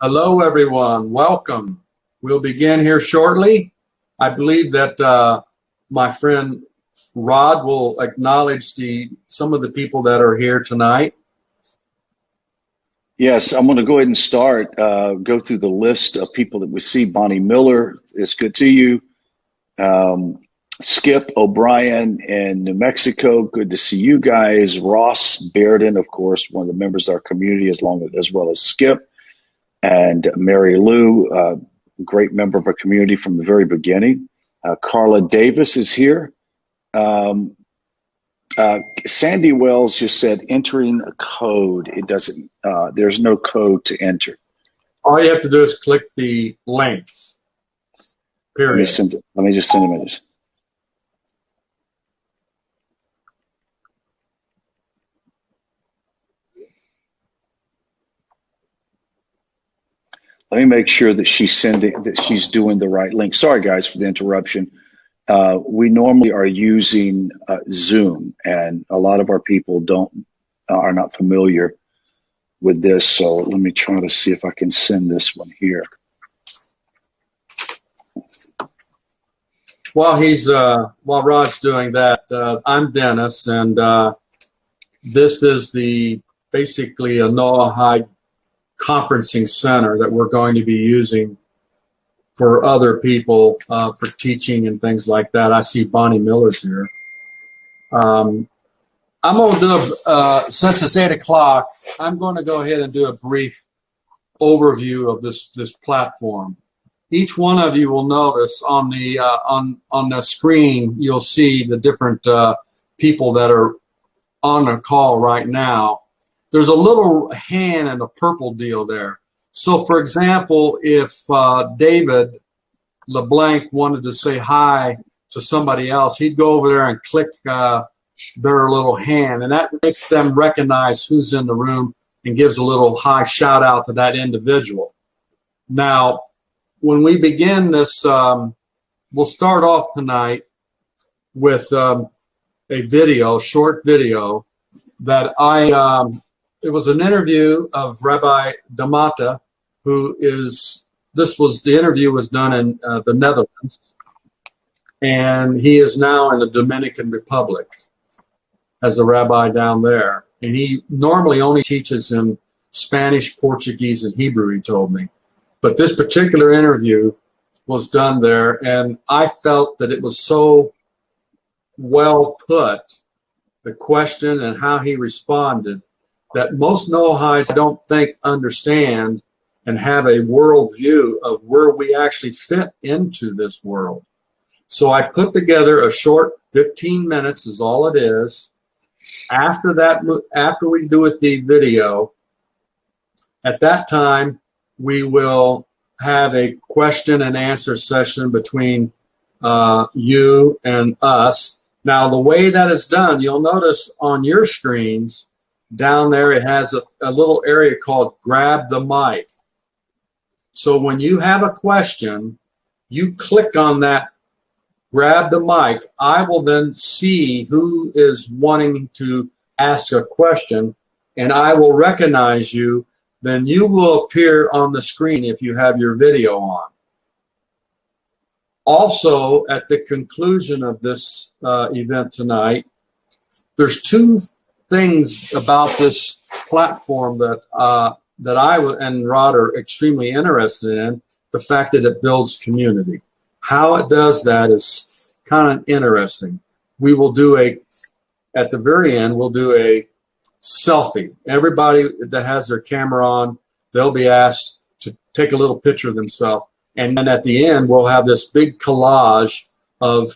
Hello, everyone. Welcome. We'll begin here shortly. I believe that my friend Rod will acknowledge some of the people that are here tonight. Yes, I'm going to go ahead and start. Go through the list of people that we see. Bonnie Miller, it's good to see you. Skip O'Brien in New Mexico, good to see you guys. Ross Bearden, of course, one of the members of our community, as well as Skip. And Mary Lou, great member of our community from the very beginning. Carla Davis is here. Sandy Wells just said entering a code. It doesn't, there's no code to enter. All you have to do is click the link. Period. Let me just send a minute. Let me make sure that she's doing the right link. Sorry, guys, for the interruption. We normally are using Zoom, and a lot of our people are not familiar with this. So let me try to see if I can send this one here. While Rod's doing that, I'm Dennis, and this is basically a Noahide conferencing center that we're going to be using for other people for teaching and things like that. I see Bonnie Miller's here. I'm going to do, since it's 8 o'clock, I'm going to go ahead and do a brief overview of this platform. Each one of you will notice on the screen, you'll see the different people that are on the call right now. There's a little hand and a purple deal there. So, for example, if David LeBlanc wanted to say hi to somebody else, he'd go over there and click their little hand, and that makes them recognize who's in the room and gives a little high shout out to that individual. Now, when we begin this, we'll start off tonight with a short video that it was an interview of Rabbi Damata, the interview was done in the Netherlands, and he is now in the Dominican Republic as a rabbi down there. And he normally only teaches in Spanish, Portuguese, and Hebrew, he told me. But this particular interview was done there, and I felt that it was so well put, the question and how he responded, that most Noahides, I don't think, understand and have a world view of where we actually fit into this world. So I put together a short 15 minutes is all it is. After we do with the video, at that time, we will have a question and answer session between you and us. Now, the way that is done, you'll notice on your screens, down there, it has a little area called Grab the Mic. So when you have a question, you click on that Grab the Mic. I will then see who is wanting to ask a question, and I will recognize you. Then you will appear on the screen if you have your video on. Also, at the conclusion of this event tonight, there's two things about this platform that I and Rod are extremely interested in. The fact that it builds community. How it does that is kind of interesting. We will do at the very end, we'll do a selfie. Everybody that has their camera on, they'll be asked to take a little picture of themselves. And then at the end, we'll have this big collage of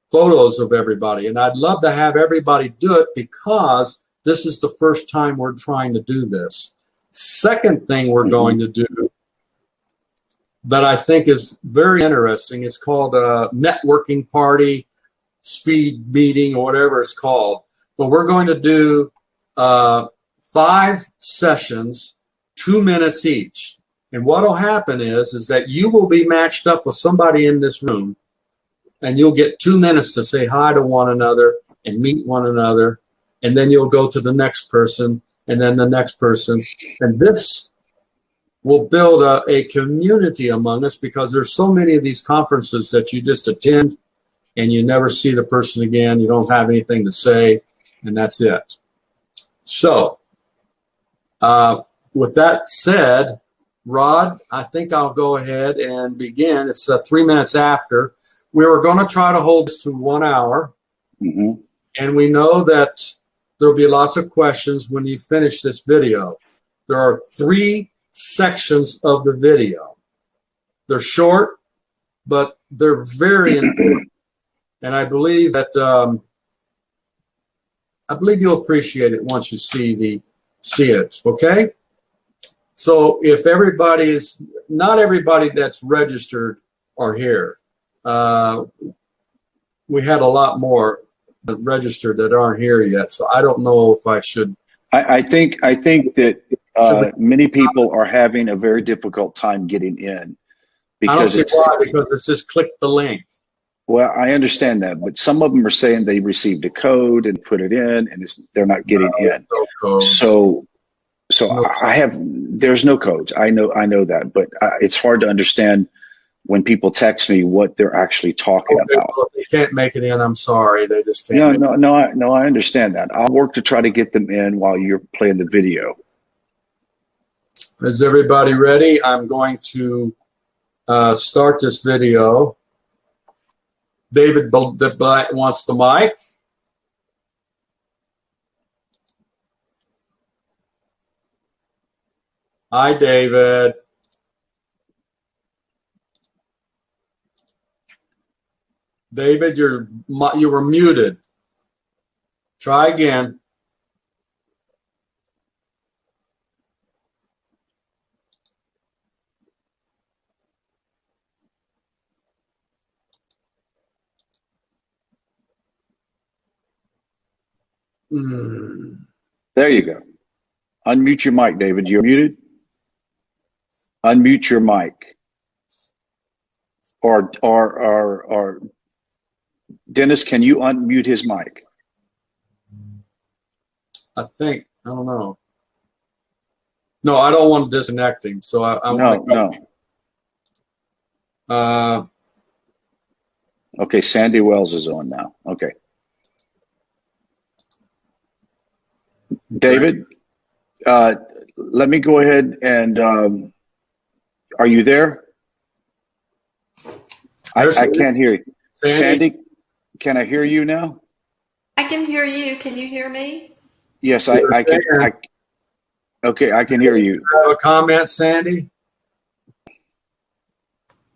photos of everybody. And I'd love to have everybody do it because this is the first time we're trying to do this. Second thing we're going to do that I think is very interesting is called a networking party, speed meeting, or whatever it's called. But we're going to do 5 sessions, 2 minutes each. And what will happen is that you will be matched up with somebody in this room, and you'll get 2 minutes to say hi to one another and meet one another, and then you'll go to the next person, and then the next person. And this we'll build a community among us, because there's so many of these conferences that you just attend and you never see the person again. You don't have anything to say, and that's it. So with that said, Rod, I think I'll go ahead and begin. It's 3 minutes after. We were going to try to hold this to 1 hour. Mm-hmm. And we know that there'll be lots of questions when you finish this video. There are 3 sections of the video. They're short, but they're very important. And I believe that you'll appreciate it once you see it. Okay? So if everybody is, not everybody that's registered are here. We had a lot more registered that aren't here yet, so I don't know if I should. I think that many people are having a very difficult time getting in. Because I don't see why, because it's just click the link. Well, I understand that, but some of them are saying they received a code and put it in, and they're not getting in. No There's no codes. I know that, but it's hard to understand when people text me what they're actually talking about. Well, if they can't make it in, I'm sorry. They just can't. No, I understand that. I'll work to try to get them in while you're playing the video. Is everybody ready? I'm going to start this video. David Bryant wants the mic. Hi, David. David, you were muted. Try again. There you go. Unmute your mic, David. You're muted. Unmute your mic. Or Dennis, can you unmute his mic? I don't know. No, I don't want to disconnect him. So No. Okay, Sandy Wells is on now. Okay. David, let me go ahead and are you there? I can't hear you. Sandy, can I hear you now? I can hear you. Can you hear me? Yes, I can. Okay, I can hear you. Do you have a comment, Sandy?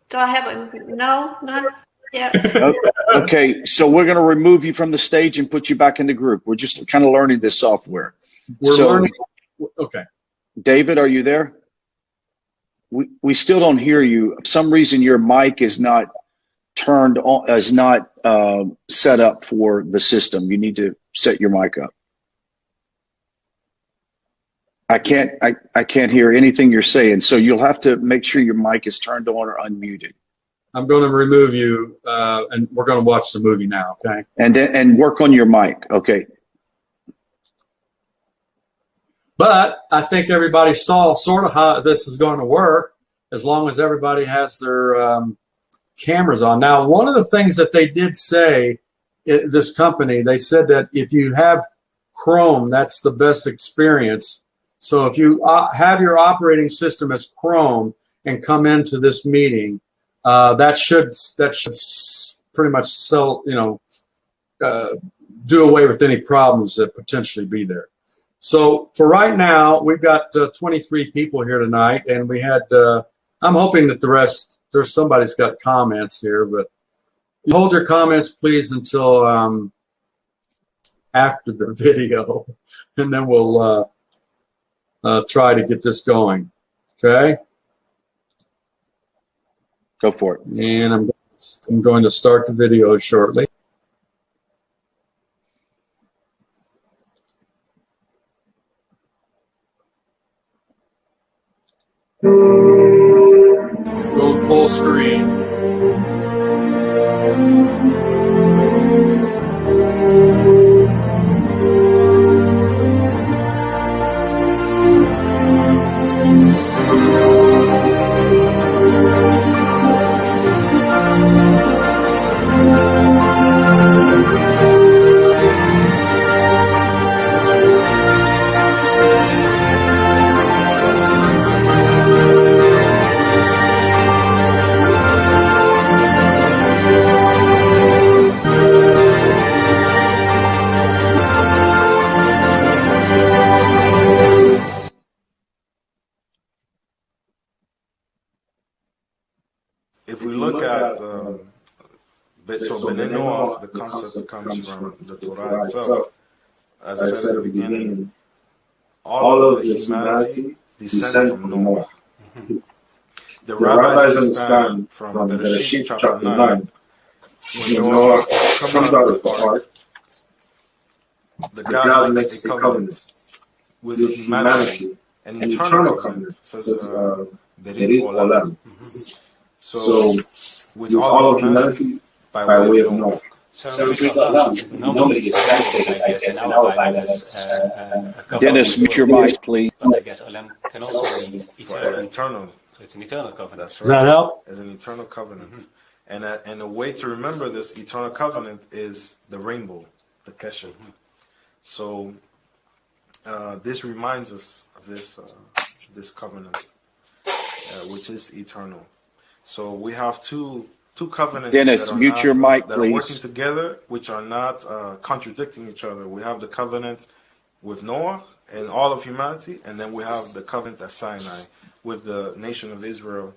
Do I have a no? Not yet. Okay, so we're going to remove you from the stage and put you back in the group. We're just kind of learning this software. We're learning. Okay. David, are you there? We still don't hear you. For some reason, your mic is not turned on, is not set up for the system. You need to set your mic up. I can't hear anything you're saying, so you'll have to make sure your mic is turned on or unmuted. I'm going to remove you, and we're going to watch the movie now, okay? And work on your mic, okay? But I think everybody saw sort of how this is going to work, as long as everybody has their cameras on. Now, one of the things that they did say, this company, they said that if you have Chrome, that's the best experience. So if you have your operating system as Chrome and come into this meeting, that should pretty much do away with any problems that potentially be there. So for right now, we've got 23 people here tonight, and we had. I'm hoping that the rest. There's somebody's got comments here, but hold your comments, please, until after the video, and then we'll try to get this going. Okay. Go for it. And I'm going to start the video shortly. Go full screen. Bnei Noach, the concept comes from the Torah itself. As I said at the beginning, all of the humanity descended from Noah. The rabbis understand from Bereshit chapter 9, when Noah comes out of the ark, the God makes a covenant with humanity, an eternal covenant, says Berit Olam. So, with all of humanity, by way of Noah. So normally it's translated, I guess, in our Bible as a covenant. Dennis, mute your mic, please. But I guess Olam can also mean eternal. Eternal. So it's an eternal covenant. That's right. Does that help? As an eternal covenant. And a way to remember this eternal covenant is the rainbow, the keshet. So this reminds us of this covenant, which is eternal. So we have two covenants. Dennis, that are mute not, your mic, that please. are working together, which are not contradicting each other. We have the covenant with Noah and all of humanity, and then we have the covenant at Sinai with the nation of Israel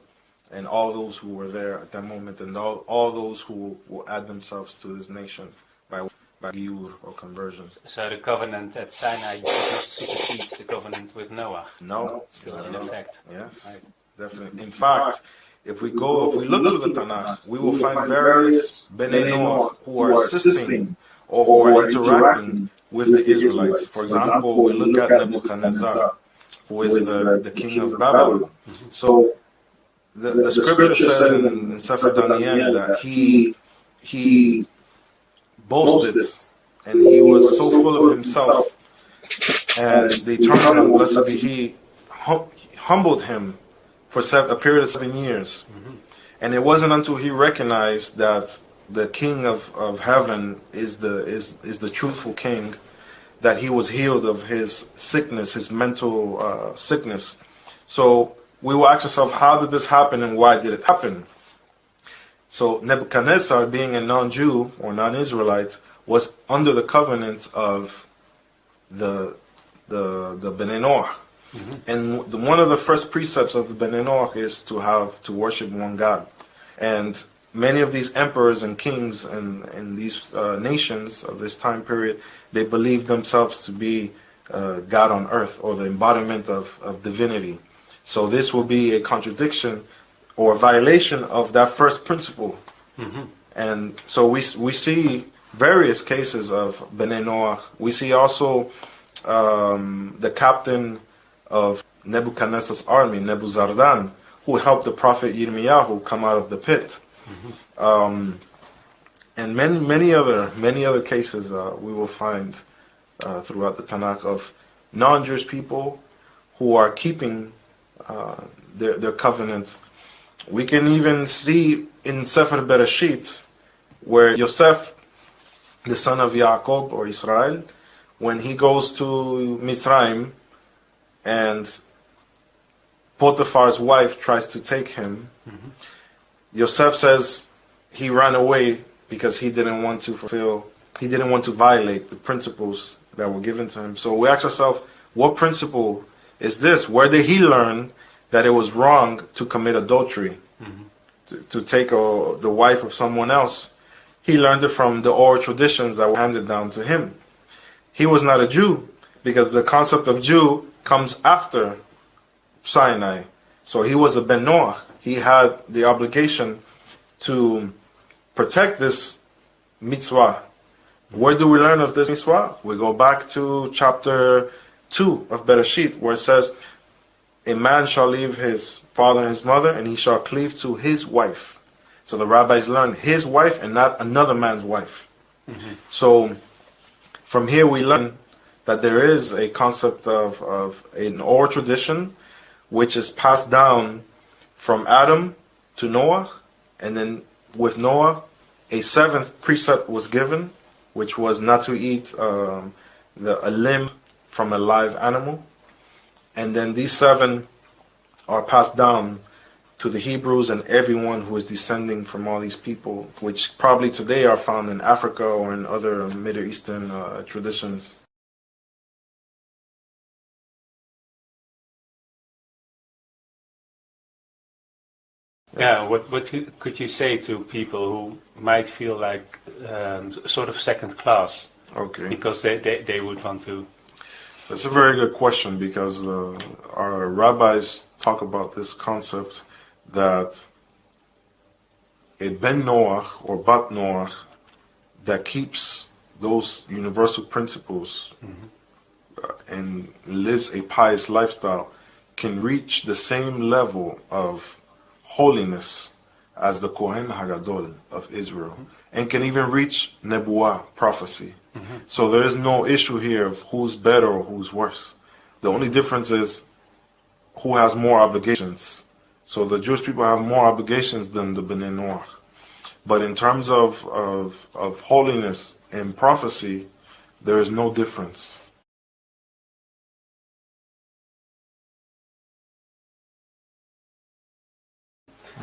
and all those who were there at that moment, and all those who will add themselves to this nation by Giur or conversion. So the covenant at Sinai does not supersede the covenant with Noah. No, Still in effect. yes, right. Definitely. In fact, if we look through the Tanakh, we will find various Bnei Noach who are assisting or who are interacting with the Israelites. For example, we look at Nebuchadnezzar, who is the king of Babylon. So the scripture says in Sefer Daniel that he boasted and he was so full of himself, and the Eternal, blessed be He, humbled him for a period of 7 years. And it wasn't until he recognized that the King of heaven is the truthful King, that he was healed of his sickness, his mental sickness. So we will ask ourselves, how did this happen and why did it happen? So Nebuchadnezzar, being a non-Jew or non-Israelite, was under the covenant of the Bnei Noach. And one of the first precepts of the Bnei Noach is to worship one God. And many of these emperors and kings and these nations of this time period, they believed themselves to be God on earth, or the embodiment of divinity. So this will be a contradiction or violation of that first principle. And so we see various cases of Bnei Noach. We see also the captain of Nebuchadnezzar's army, Nebuzaradan, who helped the prophet Yirmiyahu come out of the pit. And many other cases we will find throughout the Tanakh of non-Jewish people who are keeping their covenant. We can even see in Sefer Bereshit where Yosef, the son of Yaakov or Israel, when he goes to Mitzrayim and Potiphar's wife tries to take him, Yosef says he ran away because he didn't want to violate the principles that were given to him. So we ask ourselves, what principle is this? Where did he learn that it was wrong to commit adultery, to take the wife of someone else? He learned it from the oral traditions that were handed down to him. He was not a Jew, because the concept of Jew comes after Sinai. So he was a Ben Noach. He had the obligation to protect this mitzvah. Where do we learn of this mitzvah? We go back to chapter 2 of Bereshit, where it says, a man shall leave his father and his mother, and he shall cleave to his wife. So the rabbis learned his wife and not another man's wife. So from here we learn that there is a concept of an oral tradition which is passed down from Adam to Noah, and then with Noah a seventh precept was given, which was not to eat a limb from a live animal. And then these 7 are passed down to the Hebrews and everyone who is descending from all these people, which probably today are found in Africa or in other Middle Eastern traditions. Yeah, what could you say to people who might feel like sort of second class Okay. because they would want to. That's a very good question because our rabbis talk about this concept that a Ben Noah or Bat Noah that keeps those universal principles and lives a pious lifestyle can reach the same level of holiness as the Kohen Hagadol of Israel and can even reach Nebuah, prophecy. So there is no issue here of who's better or who's worse. The only difference is who has more obligations. So the Jewish people have more obligations than the Bnei Noach. But in terms of holiness and prophecy, there is no difference.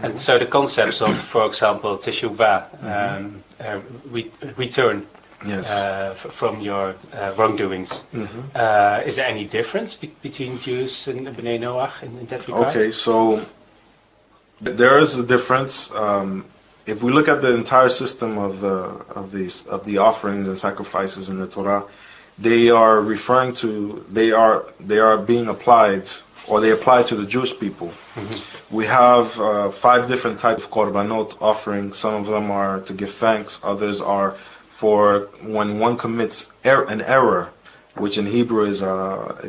And so the concepts of, for example, teshuvah, return Yes. from your wrongdoings. Is there any difference between Jews and Bnei Noach in that regard? Okay, so there is a difference. If we look at the entire system of the offerings and sacrifices in the Torah, they are referring to they are being applied, or they apply to the Jewish people. We have 5 different types of korbanot offerings. Some of them are to give thanks. Others are for when one commits an error, which in Hebrew is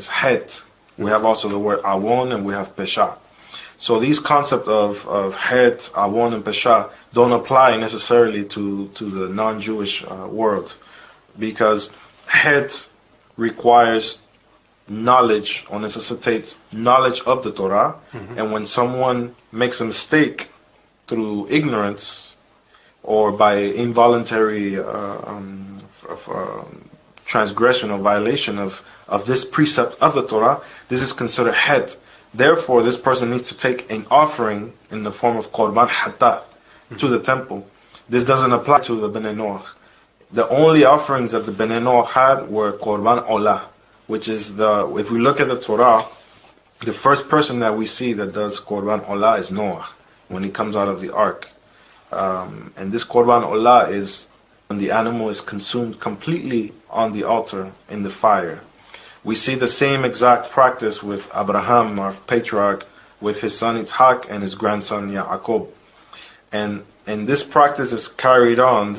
het. We have also the word awon, and we have pesha. So these concepts of het, awon, and pesha don't apply necessarily to the non-Jewish world, because het requires knowledge or necessitates knowledge of the Torah, and when someone makes a mistake through ignorance or by involuntary transgression or violation of this precept of the Torah, this is considered het. Therefore, this person needs to take an offering in the form of korban hatat to the temple. This doesn't apply to the Bnei Noach. The only offerings that the Bnei Noach had were korban olah, which is if we look at the Torah, the first person that we see that does korban olah is Noah when he comes out of the ark. And this korban olah is when the animal is consumed completely on the altar in the fire. We see the same exact practice with Abraham, our patriarch, with his son Yitzhak and his grandson Yaakov. And this practice is carried on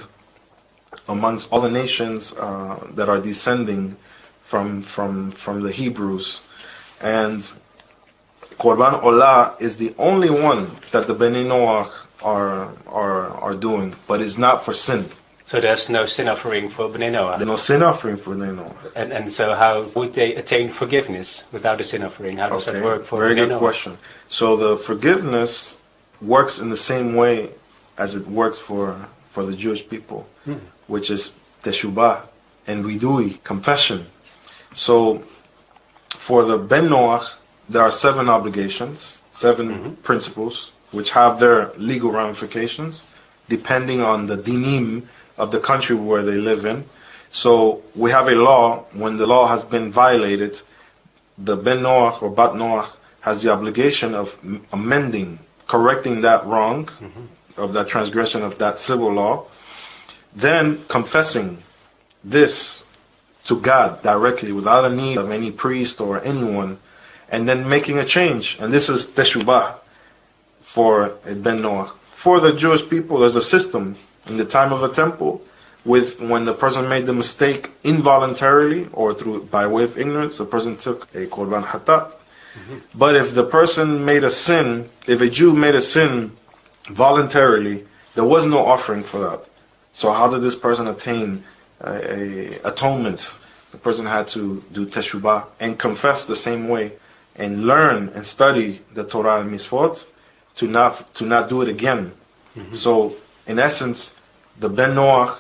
amongst all the nations that are descending from the Hebrews. And Korban Olah is the only one that the Bnei Noach are doing, but it's not for sin. So there's no sin offering for Bnei Noach. There's no sin offering for Bnei Noach. And so how would they attain forgiveness without a sin offering? How does that work for Very Bnei good Noach? question. So the forgiveness works in the same way as it works for the Jewish people, which is teshubah and vidui, confession. So for the Ben Noach, there are 7 obligations, 7 principles, which have their legal ramifications, depending on the dinim of the country where they live in. So we have a law. When the law has been violated, the Ben Noach or Bat Noach has the obligation of amending, correcting that wrong, of that transgression of that civil law, then confessing this to God directly without a need of any priest or anyone, and then making a change. And this is teshubah for a Ben Noach. For the Jewish people, there's a system in the time of the temple with when the person made the mistake involuntarily or by way of ignorance, the person took a korban hatat. But if the person made a sin, if a Jew made a sin voluntarily, there was no offering for that. So how did this person attain a atonement? The person had to do teshubah and confess the same way and learn and study the Torah and Mitzvot to not do it again. So in essence, the Ben Noach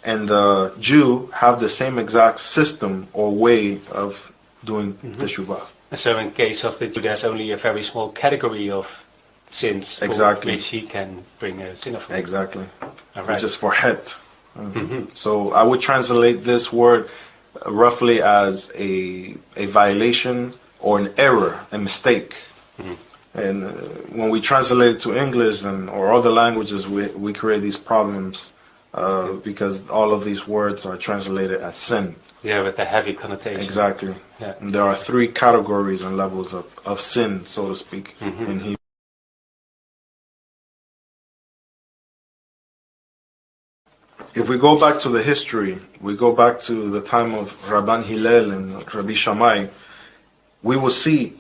and the Jew have the same exact system or way of doing teshuvah. And so in case of the Jew, there's only a very small category of sins for which he can bring a sin offering. Exactly. Right. Which is for het. So I would translate this word roughly as a violation or an error, a mistake. And when we translate it to English or other languages, we create these problems because all of these words are translated as sin. Yeah, with the heavy connotation. Exactly. Yeah. And there are three categories and levels of sin, so to speak, in Hebrew. If we go back to the history, we go back to the time of Rabban Hillel and Rabbi Shammai, we will see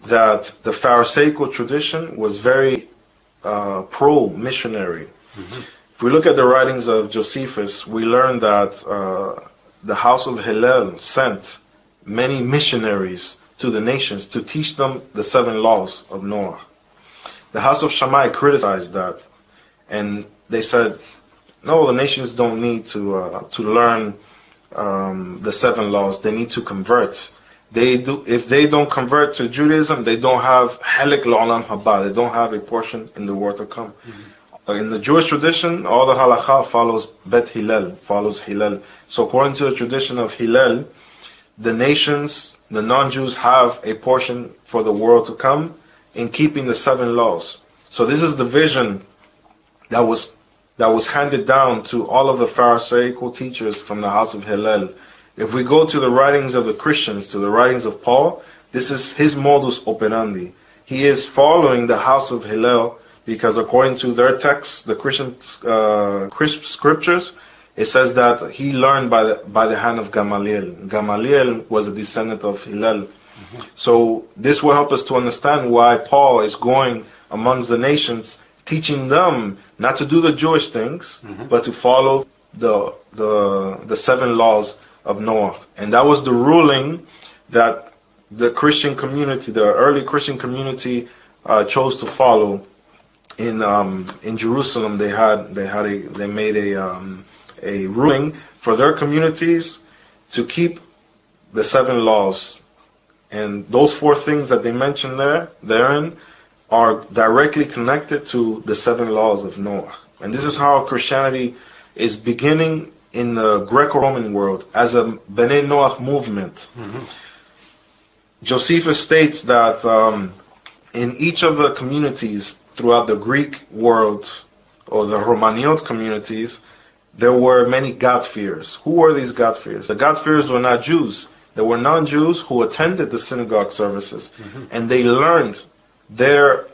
that the Pharisaical tradition was very pro-missionary. If we look at the writings of Josephus, we learn that the house of Hillel sent many missionaries to the nations to teach them the 7 laws of Noah. The house of Shammai criticized that, and they said, no, the nations don't need to learn the 7 laws. They need to convert. If they don't convert to Judaism, they don't have Helik L'Olam Haba. They don't have a portion in the world to come. In the Jewish tradition, all the halakha follows Bet Hillel, follows Hillel. So according to the tradition of Hillel, the nations, the non-Jews, have a portion for the world to come in keeping the 7 laws. So this is the vision that was handed down to all of the Pharisaical teachers from the house of Hillel. If we go to the writings of the Christians, to the writings of Paul, this is his modus operandi. He is following the house of Hillel because according to their texts, the Christian scriptures, it says that he learned by the hand of Gamaliel. Gamaliel was a descendant of Hillel. So this will help us to understand why Paul is going amongst the nations, teaching them not to do the Jewish things, but to follow the 7 laws of Noah. And that was the ruling that the Christian community, the early Christian community, chose to follow. In Jerusalem, they made a ruling for their communities to keep the 7 laws. And those 4 things that they mentioned therein are directly connected to the 7 laws of Noah. And this is how Christianity is beginning in the Greco-Roman world as a B'nai Noach movement. Josephus states that in each of the communities throughout the Greek world, or the Romaniot communities, there were many God-fearers. Who were these God-fearers? The God-fearers were not Jews. They were non-Jews who attended the synagogue services, and they learned their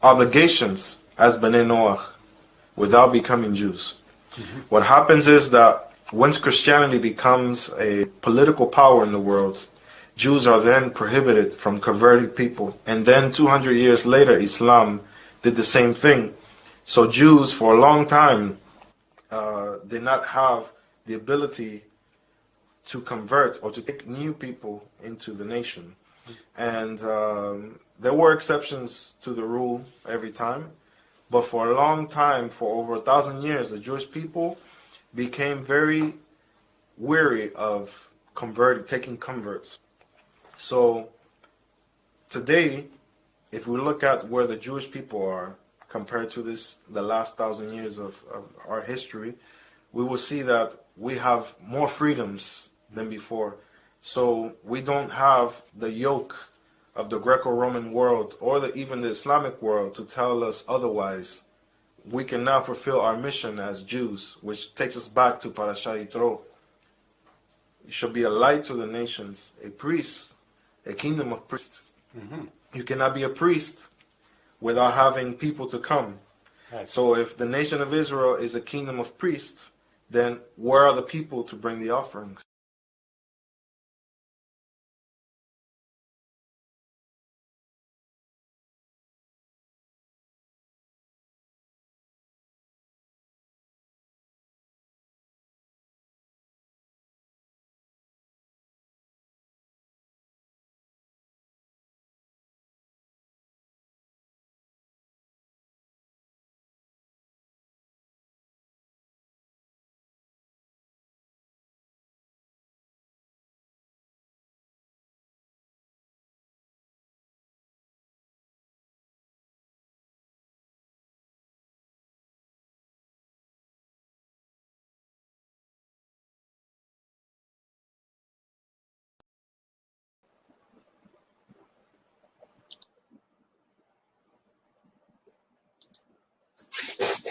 obligations as B'nai Noach without becoming Jews. What happens is that once Christianity becomes a political power in the world, Jews are then prohibited from converting people. And then 200 years later, Islam did the same thing. So Jews, for a long time, did not have the ability to convert or to take new people into the nation. And there were exceptions to the rule every time. But for a long time, for over 1,000 years, the Jewish people became very weary of taking converts. So today, if we look at where the Jewish people are compared to the last 1,000 years of our history, we will see that we have more freedoms than before. So we don't have the yoke of the Greco-Roman world or even the Islamic world to tell us otherwise. We can now fulfill our mission as Jews, which takes us back to Parashat Yitro. You should be a light to the nations, a priest, a kingdom of priests. You cannot be a priest without having people to come. Right. So if the nation of Israel is a kingdom of priests, then where are the people to bring the offerings?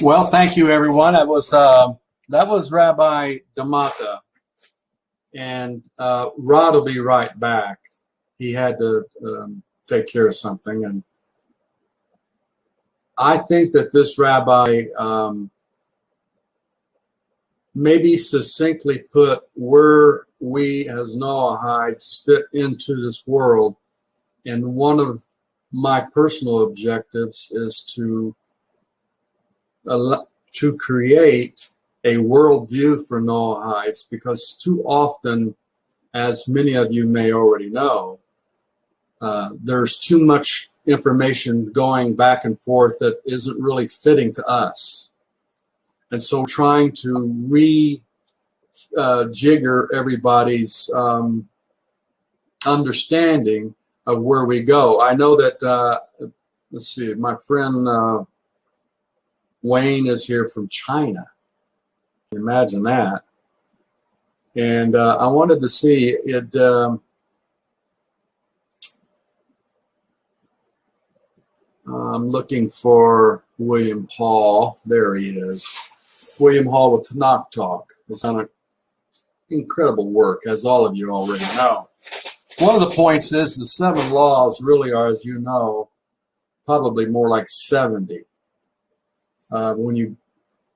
Well, thank you, everyone. That was Rabbi Damata, and Rod will be right back. He had to take care of something, and I think that this rabbi maybe succinctly put where we as Noahides fit into this world. And one of my personal objectives is to create a worldview for Noahides, because too often, as many of you may already know, there's too much information going back and forth that isn't really fitting to us. And so trying to jigger everybody's understanding of where we go. I know that, let's see, my friend Wayne is here from China. Imagine that. And I wanted to see it. I'm looking for Wil'lam Hall. There he is. Wil'lam Hall with Tanakh Talk. It's done an incredible work, as all of you already know. One of the points is the 7 laws really are, as you know, probably more like 70 when you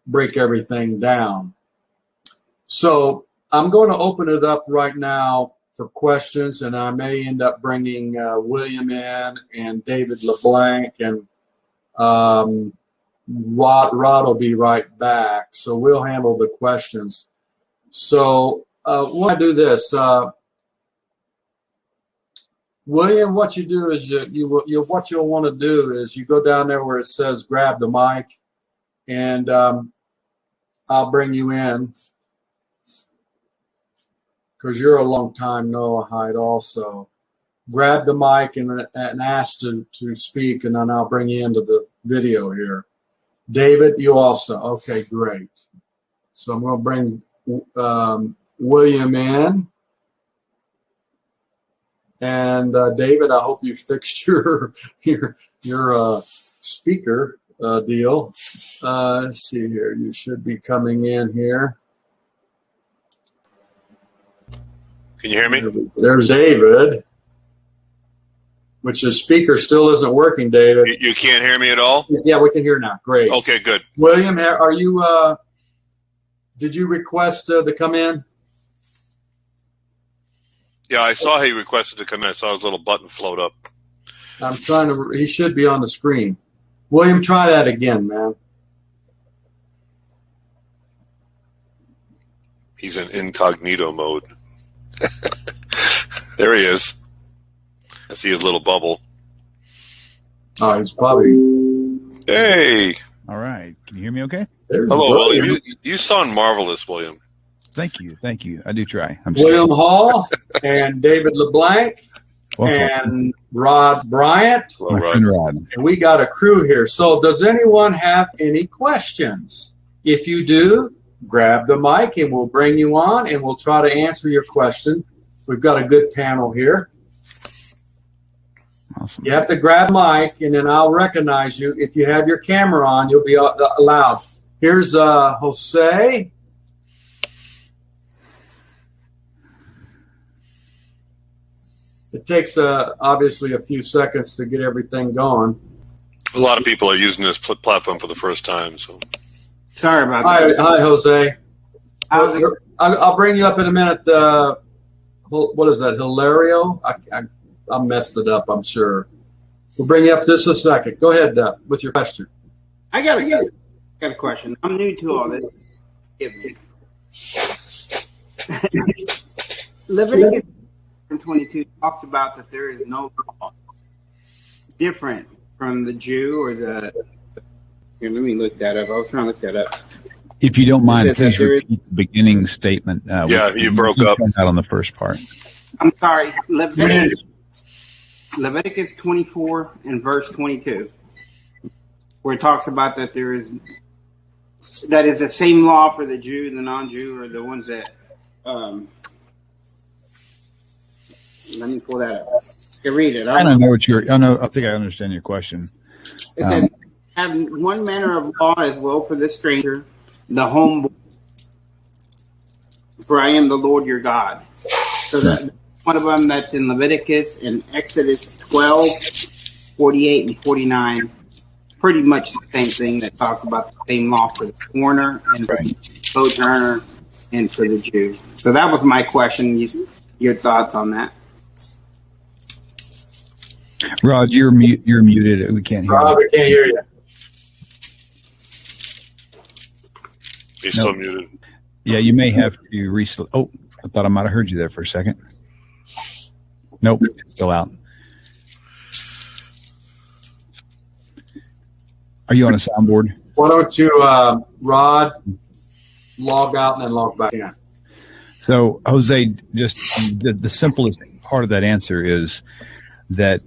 break everything down. So I'm going to open it up right now for questions, and I may end up bringing William in and David LeBlanc, and Rod will be right back. So we'll handle the questions. So when I do this, William, what you do is what you'll want to do is you go down there where it says grab the mic, and I'll bring you in, because you're a long-time Noahide also. Grab the mic and ask to speak, and then I'll bring you into the video here. David, you also. Okay, great. So I'm going to bring William in. And David, I hope you fixed your speaker deal. Let's see here. You should be coming in here. Can you hear me? There's David, which the speaker still isn't working, David. You can't hear me at all? Yeah, we can hear now. Great. Okay, good. William, are you, did you request to come in? Yeah, I saw he requested to come in. I saw his little button float up. I'm trying to, he should be on the screen. William, try that again, man. He's in incognito mode. There he is. I see his little bubble. Oh, he's probably... Hey. All right. Can you hear me okay? Hello, William. You sound marvelous, William. Thank you. Thank you. I do try. Wil'lam Hall and David LeBlanc and Rod Bryant. Hello, Rod. And we got a crew here. So does anyone have any questions? If you do, grab the mic and we'll bring you on and we'll try to answer your question. We've got a good panel here. Awesome. You have to grab mic and then I'll recognize you. If you have your camera on, you'll be allowed. Here's Jose. It takes obviously a few seconds to get everything going. A lot of people are using this platform for the first time. So, sorry about that. Hi, Jose. I'll bring you up in a minute. What is that, Hilario? I messed it up, I'm sure. We'll bring you up just a second. Go ahead with your question. I got a question. I'm new to all this. Leviticus 22 talks about that there is no law different from the Jew or the... Here, let me look that up. I was trying to look that up. If you don't mind, please repeat the beginning statement. Yeah, you broke up. Out on the first part. I'm sorry. Leviticus 24 and verse 22, where it talks about that that is the same law for the Jew, the non-Jew, or the ones that... let me pull that up. You read it. I don't know what I think I understand your question. It says, have one manner of law as well for the stranger, the home, for I am the Lord your God. So that one of them that's in Leviticus and Exodus 12, 48, and 49. Pretty much the same thing that talks about the same law for the foreigner and for the sojourner and for the Jew. So that was my question. Your thoughts on that? Rod, you're muted. We can't hear Rob, you. we can't hear you. He's still muted. Yeah, you may have to restart. Oh, I thought I might have heard you there for a second. Nope, it's still out. Are you on a soundboard? Why don't you, Rod, log out and then log back in? So, Jose, just the simplest part of that answer is that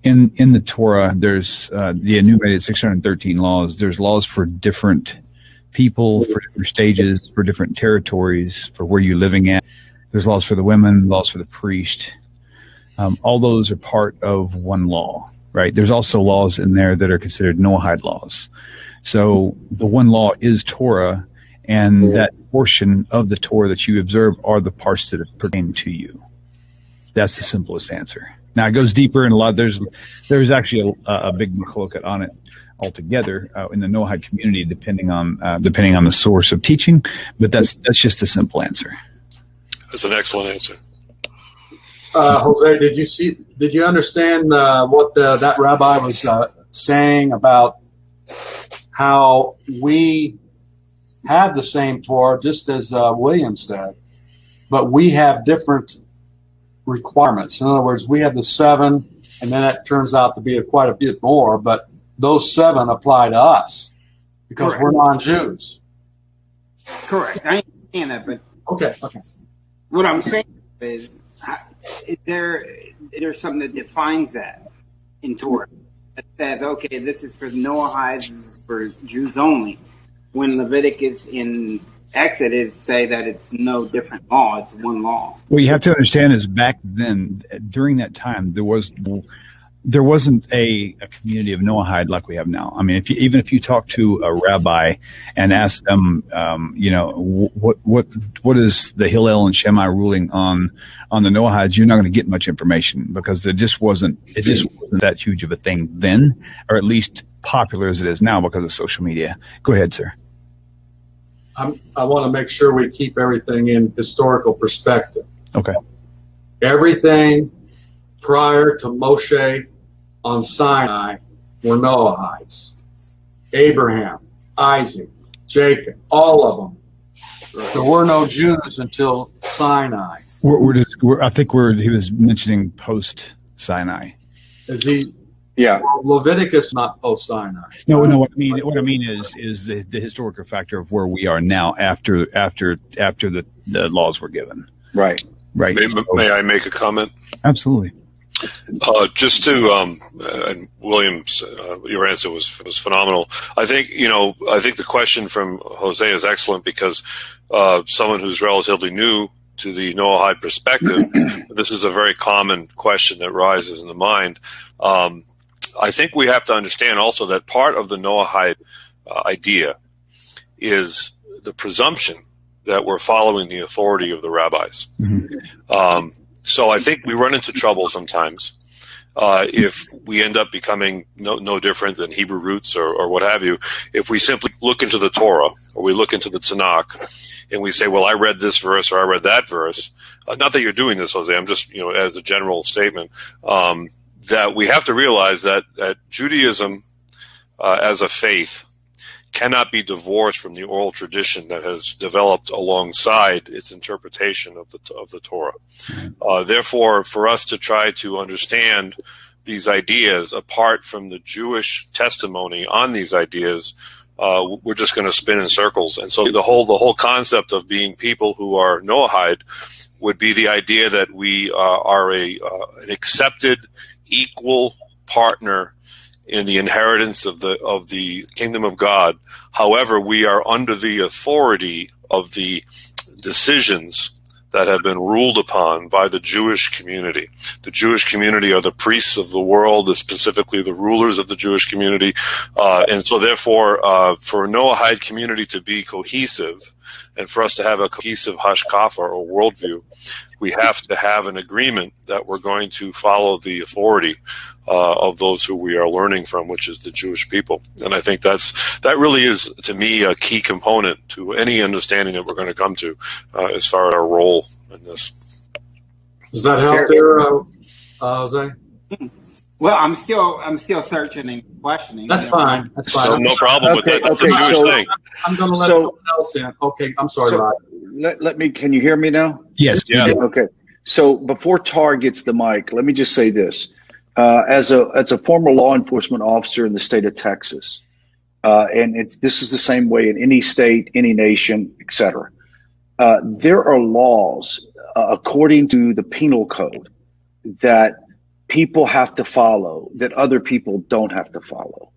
in the Torah, there's the enumerated 613 laws. There's laws for different people, for different stages, for different territories, for where you're living at. There's laws for the women, laws for the priest. All those are part of one law, right? There's also laws in there that are considered Noahide laws. So the one law is Torah, and that portion of the Torah that you observe are the parts that pertain to you. That's the simplest answer. Now it goes deeper, and a lot. There's actually a big machloket on it altogether in the Noahide community, depending on the source of teaching. But that's just a simple answer. That's an excellent answer. Jose, did you understand what that rabbi was saying about how we have the same Torah, just as William said, but we have different requirements? In other words, we have the 7, and then it turns out to be quite a bit more, but those 7 apply to us because Correct. we're non-Jews. Correct. I understand that, but Okay. what I'm saying is there something that defines that in Torah that says, okay, this is for Noahides, this is for Jews only, when Leviticus in Exodus say that it's no different law, it's one law. What you have to understand is back then, during that time, there wasn't a community of Noahide like we have now. I mean, even if you talk to a rabbi and ask them, what is the Hillel and Shammai ruling on the Noahides, you're not going to get much information because it just wasn't that huge of a thing then, or at least popular as it is now because of social media. Go ahead, sir. I want to make sure we keep everything in historical perspective. Okay. Everything prior to Moshe on Sinai were Noahides. Abraham, Isaac, Jacob, all of them. There were no Jews until Sinai. I think he was mentioning post Sinai. Yeah. Leviticus, not post Sinai. No. What I mean is the historical factor of where we are now after the laws were given. Right. Right. May I make a comment? Absolutely. Just to and Williams, your answer was phenomenal. I think the question from Jose is excellent because someone who's relatively new to the Noahide perspective, this is a very common question that rises in the mind. I think we have to understand also that part of the Noahide idea is the presumption that we're following the authority of the rabbis. Mm-hmm. So I think we run into trouble sometimes if we end up becoming no different than Hebrew roots or what have you. If we simply look into the Torah or we look into the Tanakh and we say, well, I read this verse or I read that verse. Not that you're doing this, Jose. I'm just, as a general statement, that we have to realize that Judaism as a faith cannot be divorced from the oral tradition that has developed alongside its interpretation of the Torah. Therefore, for us to try to understand these ideas apart from the Jewish testimony on these ideas, we're just going to spin in circles. And so the whole concept of being people who are Noahide would be the idea that we are an accepted, equal partner in the inheritance of the kingdom of God. However, we are under the authority of the decisions that have been ruled upon by the Jewish community. The Jewish community are the priests of the world, specifically the rulers of the Jewish community. And so therefore, for a Noahide community to be cohesive and for us to have a cohesive hashkafa or worldview, we have to have an agreement that we're going to follow the authority of those who we are learning from, which is the Jewish people. And I think that really is, to me, a key component to any understanding that we're going to come to as far as our role in this. Does that help there, Jose? Well, I'm still searching and questioning. That's fine. That's fine. So no problem with that. That's a Jewish thing. I'm going to let someone else in. Okay, I'm sorry, Rod. Let me. Can you hear me now? Yes. Yeah. Okay. So before Tar gets the mic, let me just say this: as a former law enforcement officer in the state of Texas, and this is the same way in any state, any nation, etc. There are laws according to the penal code that people have to follow that other people don't have to follow.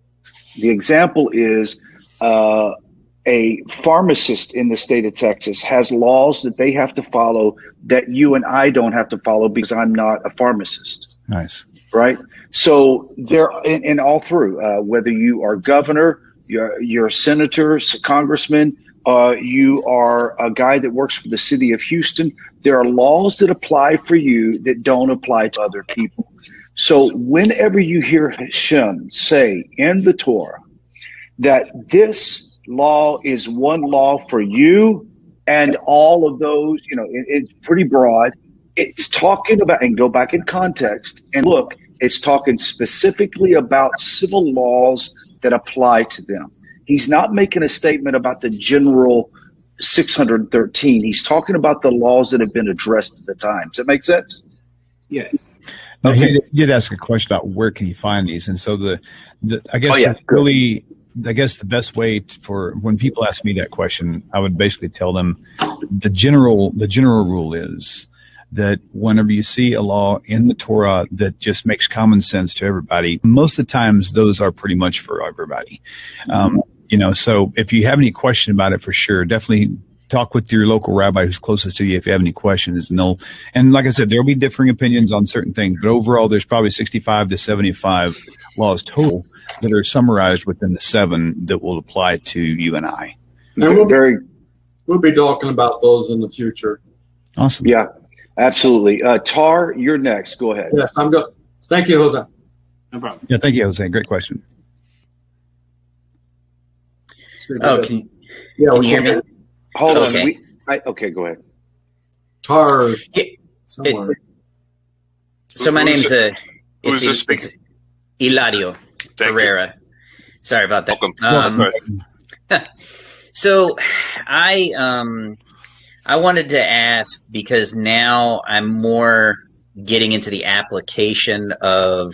The example is a pharmacist in the state of Texas has laws that they have to follow that you and I don't have to follow because I'm not a pharmacist. Nice. Right? So there, and all through, whether you are governor, you're a senator, congressman, you are a guy that works for the city of Houston, there are laws that apply for you that don't apply to other people. So whenever you hear Hashem say in the Torah that this law is one law for you and all of those, it's pretty broad. It's talking about, and go back in context and look, it's talking specifically about civil laws that apply to them. He's not making a statement about the general 613. He's talking about the laws that have been addressed at the time. Does that make sense? Yes. Now, he did ask a question about where can you find these, and so I guess the best way for when people ask me that question, I would basically tell them the general rule is that whenever you see a law in the Torah that just makes common sense to everybody, most of the times those are pretty much for everybody. So if you have any question about it, for sure, definitely talk with your local rabbi who's closest to you if you have any questions. And like I said, there'll be differing opinions on certain things, but overall there's probably 65 to 75 laws total that are summarized within the 7 that will apply to you and I. And we'll be talking about those in the future. Awesome. Yeah, absolutely. Tar, you're next. Go ahead. Yes, I'm good. Thank you, Jose. No problem. Yeah, thank you, Jose. Great question. Oh, can you hear me? Hold on. Okay. Okay, go ahead. Tar. Somewhere. So my name's who's this speaking? Hilario Herrera. Sorry about that. Welcome. So I wanted to ask, because now I'm more getting into the application of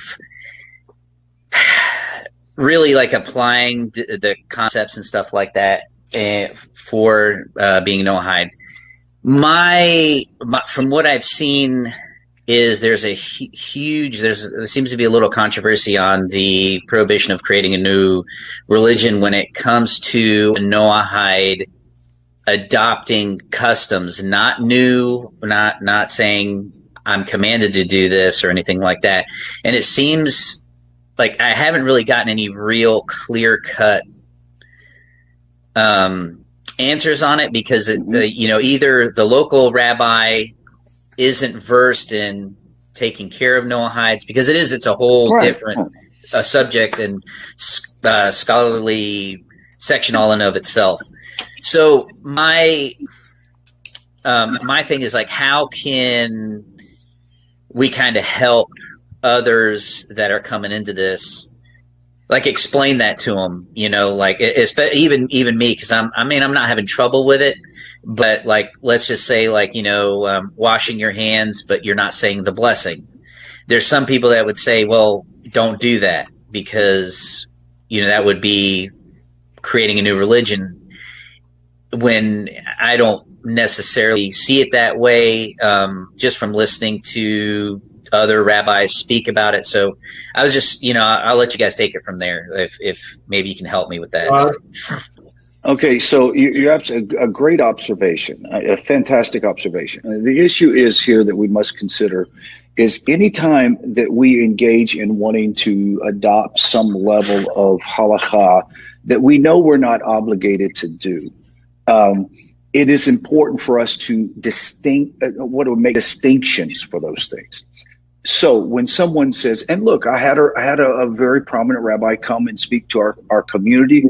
really like applying the concepts and stuff like that for being Noahide. From what I've seen is there's a there seems to be a little controversy on the prohibition of creating a new religion when it comes to a Noahide adopting customs, not new, not saying I'm commanded to do this or anything like that. And it seems like I haven't really gotten any real clear-cut answers on it, because either the local rabbi isn't versed in taking care of Noahides, because it's a whole different subject and scholarly section all in of itself. So my thing is like, how can we kind of help others that are coming into this, like explain that to them, like even me, because I'm not having trouble with it, but like, let's just say like, washing your hands, but you're not saying the blessing. There's some people that would say, well, don't do that because, that would be creating a new religion, when I don't necessarily see it that way, just from listening to other rabbis speak about it. So I was just, I'll let you guys take it from there if maybe you can help me with that. Okay, so you have a great observation, a fantastic observation. The issue is here that we must consider is anytime that we engage in wanting to adopt some level of halakha that we know we're not obligated to do, it is important for us to make distinctions for those things. So when someone says, and look, I had a very prominent rabbi come and speak to our community,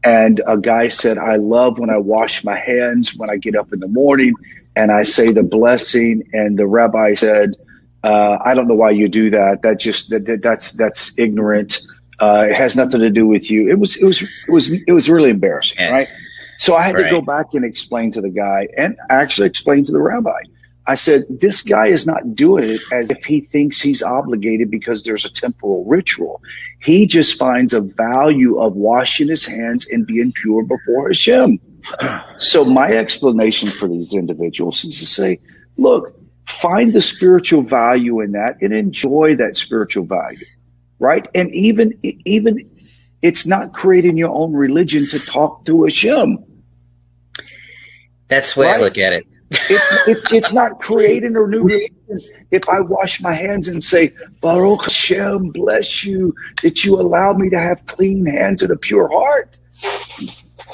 and a guy said, I love when I wash my hands when I get up in the morning and I say the blessing, and the rabbi said, I don't know why you do that. That's ignorant. It has nothing to do with you. It was really embarrassing, right? So I had to go back and explain to the guy, and actually explain to the rabbi. I said, this guy is not doing it as if he thinks he's obligated because there's a temporal ritual. He just finds a value of washing his hands and being pure before Hashem. So my explanation for these individuals is to say, look, find the spiritual value in that and enjoy that spiritual value, right? And even it's not creating your own religion to talk to Hashem. That's the way I look at it. It's not creating a new religion. If I wash my hands and say, Baruch Hashem, bless you, that you allow me to have clean hands and a pure heart.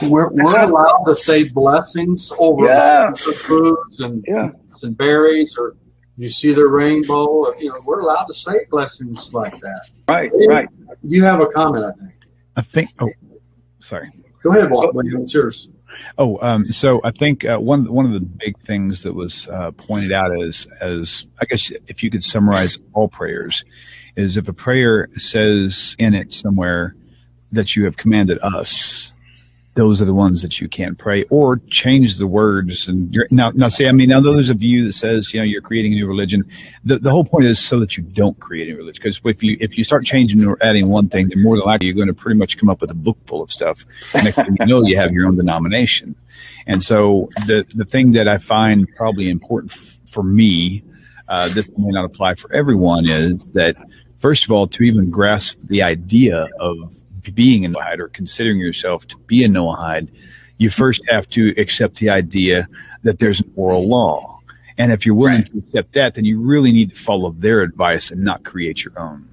We're allowed to say blessings over foods and berries, or you see the rainbow. We're allowed to say blessings like that. Right. You have a comment, I think. Sorry. Go ahead, William. It's yours. So I think one of the big things that was pointed out as I guess if you could summarize all prayers, is if a prayer says in it somewhere that you have commanded us, those are the ones that you can't pray, or change the words. And now there's a view that says you're creating a new religion. The whole point is so that you don't create a religion, because if you start changing or adding one thing, then more than likely you're going to pretty much come up with a book full of stuff. Next thing you know, you have your own denomination. And so the thing that I find probably important for me, this may not apply for everyone, is that first of all, to even grasp the idea of being a Noahide or considering yourself to be a Noahide, you first have to accept the idea that there's an oral law. And if you're willing to accept that, then you really need to follow their advice and not create your own.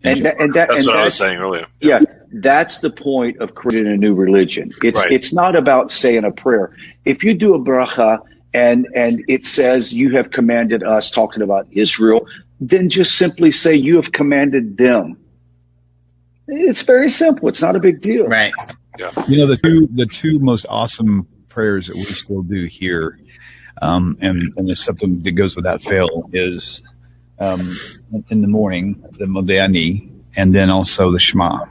That's what I was saying earlier. Yeah, that's the point of creating a new religion. It's not about saying a prayer. If you do a bracha and it says you have commanded us, talking about Israel, then just simply say you have commanded them. It's very simple. It's not a big deal. Right. Yeah. The two most awesome prayers that we still do here, and it's something that goes without fail, is in the morning, the Modeh, and then also the Shema.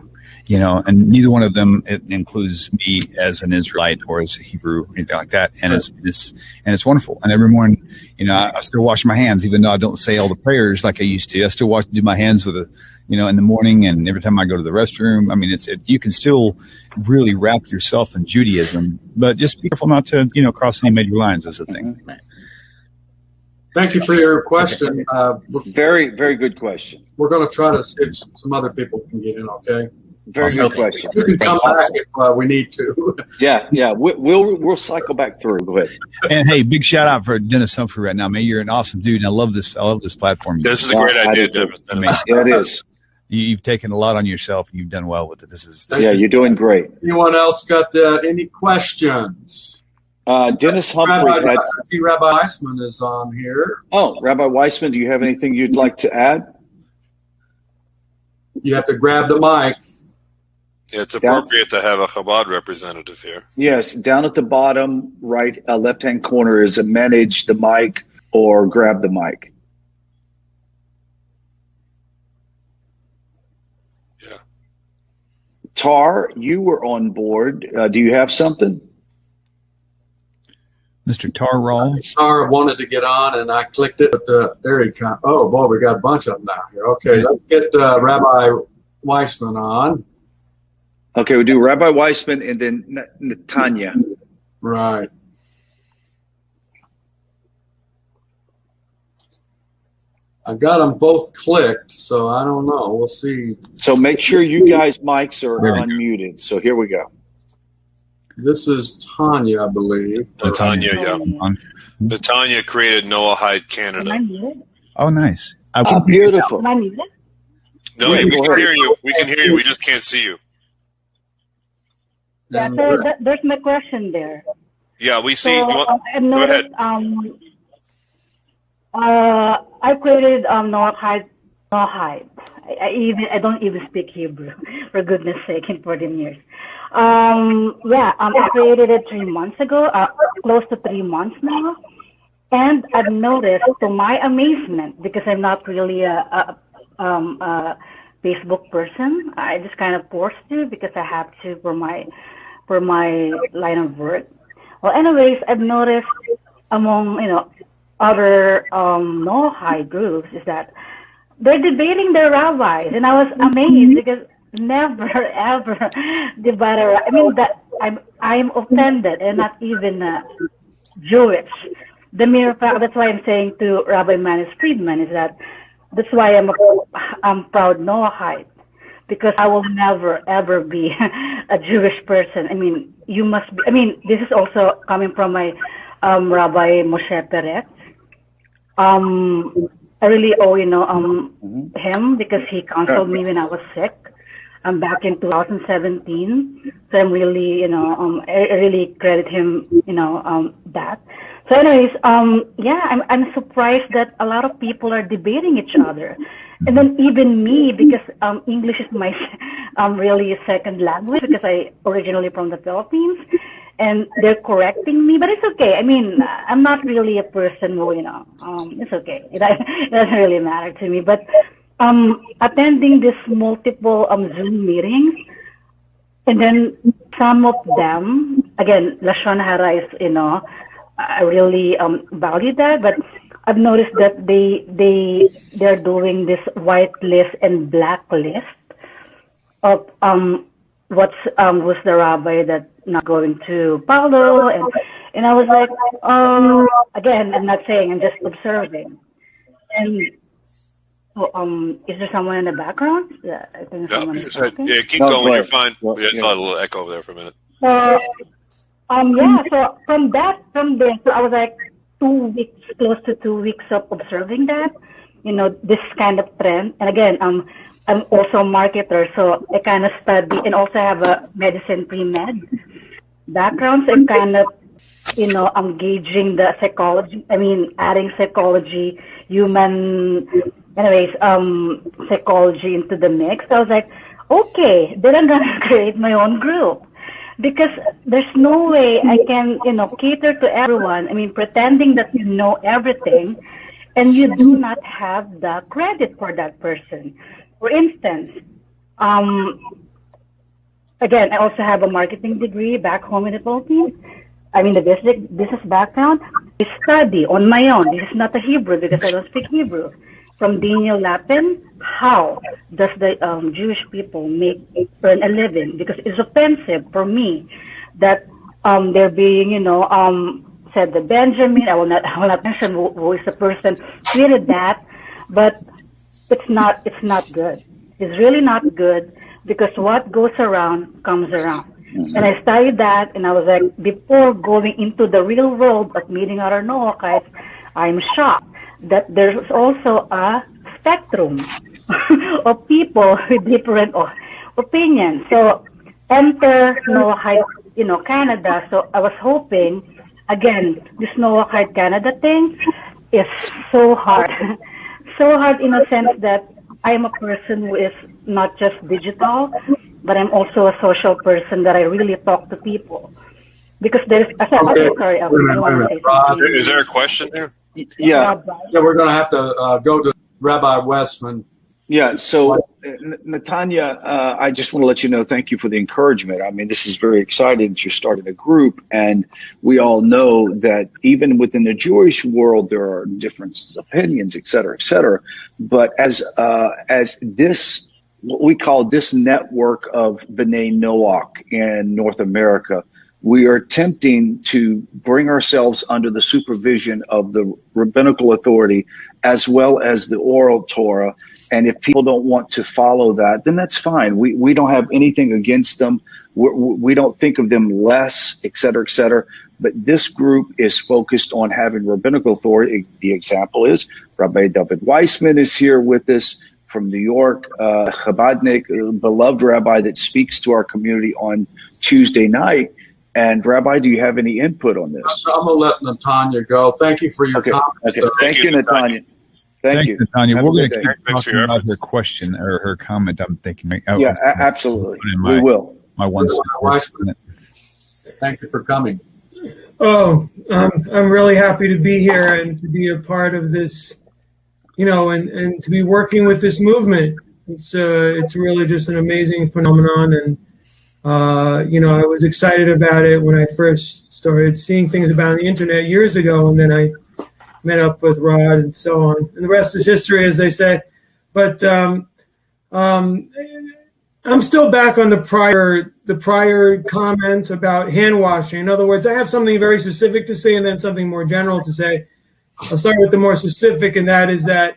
And neither one of them includes me as an Israelite or as a Hebrew or anything like that. And it's wonderful. And every morning, I still wash my hands, even though I don't say all the prayers like I used to. I still do my hands with in the morning, and every time I go to the restroom. I mean, you can still really wrap yourself in Judaism, but just be careful not to, cross any major lines is the thing. Thank you for your question. Very, very good question. We're going to try to see if some other people can get in, okay? Very good question. You can come back if we need to. Yeah. We'll cycle back through. Go ahead. And hey, big shout out for Dennis Humphrey right now, man. You're an awesome dude, and I love this platform. This is a great idea, Jim. Yeah, it is. You've taken a lot on yourself, and you've done well with it. Yeah, you're doing great. Anyone else got any questions? Dennis Humphrey. I see Rabbi Weissman is on here. Oh, Rabbi Weissman, do you have anything you'd like to add? You have to grab the mic. It's appropriate to have a Chabad representative here. Yes, down at the bottom right, left-hand corner is a manage the mic or grab the mic. Yeah. Tar, you were on board. Do you have something? Mr. Tar Rawls? Tar wanted to get on, and I clicked it, but there he comes. Oh, boy, we got a bunch of them now here. Okay, let's get Rabbi Weissman on. Okay, we'll do Rabbi Weissman and then Netanya. Right. I got them both clicked, so I don't know. We'll see. So make sure you guys' mics are unmuted. So here we go. This is Tanya, I believe. Tanya, yeah. Tanya created Noahide Canada. Oh, nice. Beautiful. No, Yeah, we go can ahead. hear you. We can hear you. We just can't see you. Yeah, so there's my question there. Yeah, we see. So I noticed, I created Noahide To Noahide. I don't even speak Hebrew, for goodness sake, in 14 years. I created it 3 months ago, close to 3 months now. And I've noticed, to my amazement, because I'm not really a Facebook person, I just kind of forced to because I have to for my line of work. Well, anyways, I've noticed among other Noahide groups is that they're debating their rabbis, and I was amazed because never ever debate. I mean that I'm offended and not even Jewish. The mere fact, that's why I'm saying to Rabbi Manis Friedman is that that's why I'm proud Noahide, because I will never ever be a Jewish person. I mean, you must be. I mean, this is also coming from my Rabbi Moshe Peret. I really owe him because he counseled me when I was sick. I'm back in 2017, so I'm really I really credit him that. So anyways, I'm surprised that a lot of people are debating each other. And then even me, because English is my really second language, because I originally from the Philippines, and they're correcting me, but it's okay. I mean, I'm not really a person who, it's okay. It doesn't really matter to me. But attending this multiple Zoom meetings, and then some of them, again, Lashon Hara is, I really value that, but I've noticed that they're doing this white list and black list of who's the rabbi that not going to follow, and I was like, again, I'm not saying, I'm just observing. And so, is there someone in the background? Yeah, I think someone is talking. Yeah, keep going. You're fine. We just saw a little echo there for a minute. So, so from there, so I was like 2 weeks, close to 2 weeks of observing that, this kind of trend. And again, I'm also a marketer, so I kind of study and also have a medicine pre-med background. So I'm kind of, engaging the psychology. I mean, adding psychology, psychology into the mix. So I was like, okay, then I'm gonna create my own group. Because there's no way I can, cater to everyone. I mean, pretending that you know everything and you do not have the credit for that person. For instance, again, I also have a marketing degree back home in the Philippines. I mean, the business background. I study on my own. This is not a Hebrew because I don't speak Hebrew. From Daniel Lapin, how does the Jewish people earn a living? Because it's offensive for me that they're being, said the Benjamin. I will not mention who is the person tweeted that, but it's not good. It's really not good because what goes around comes around. And I studied that, and I was like, before going into the real world of meeting other Noahides, I'm shocked that there's also a spectrum of people with different opinions. So enter Noahide, Canada. So I was hoping, again, this Noahide Canada thing is so hard. So hard in a sense that I'm a person who is not just digital, but I'm also a social person that I really talk to people. Because there's, sorry, is there a question there? Yeah. Yeah, we're going to have to go to Rabbi Weissman. Yeah, so Natanya, I just want to let you know, thank you for the encouragement. I mean, this is very exciting that you're starting a group, and we all know that even within the Jewish world, there are differences of opinions, et cetera, but as this, what we call this network of B'nai Noach in North America, we are attempting to bring ourselves under the supervision of the rabbinical authority as well as the oral Torah. And if people don't want to follow that, then that's fine. We don't have anything against them. We don't think of them less, et cetera, et cetera. But this group is focused on having rabbinical authority. The example is Rabbi David Weissman is here with us from New York, Chabadnik, a beloved rabbi that speaks to our community on Tuesday night. And Rabbi, do you have any input on this? I'm going to let Natanya go. Thank you for your comments. Okay. Thank you, Natanya. Thank you, Natanya. Have We're a going good to day. keep talking about her question or her comment. I'm thinking. Yeah, absolutely. We will. My one. Thank you for coming. Oh, I'm really happy to be here and to be a part of this, and to be working with this movement. It's really just an amazing phenomenon, and I was excited about it when I first started seeing things about it on the internet years ago, and then I met up with Rod and so on, and the rest is history, as they say. But I'm still back on the prior comment about hand washing. In other words, I have something very specific to say and then something more general to say. I'll start with the more specific, and that is that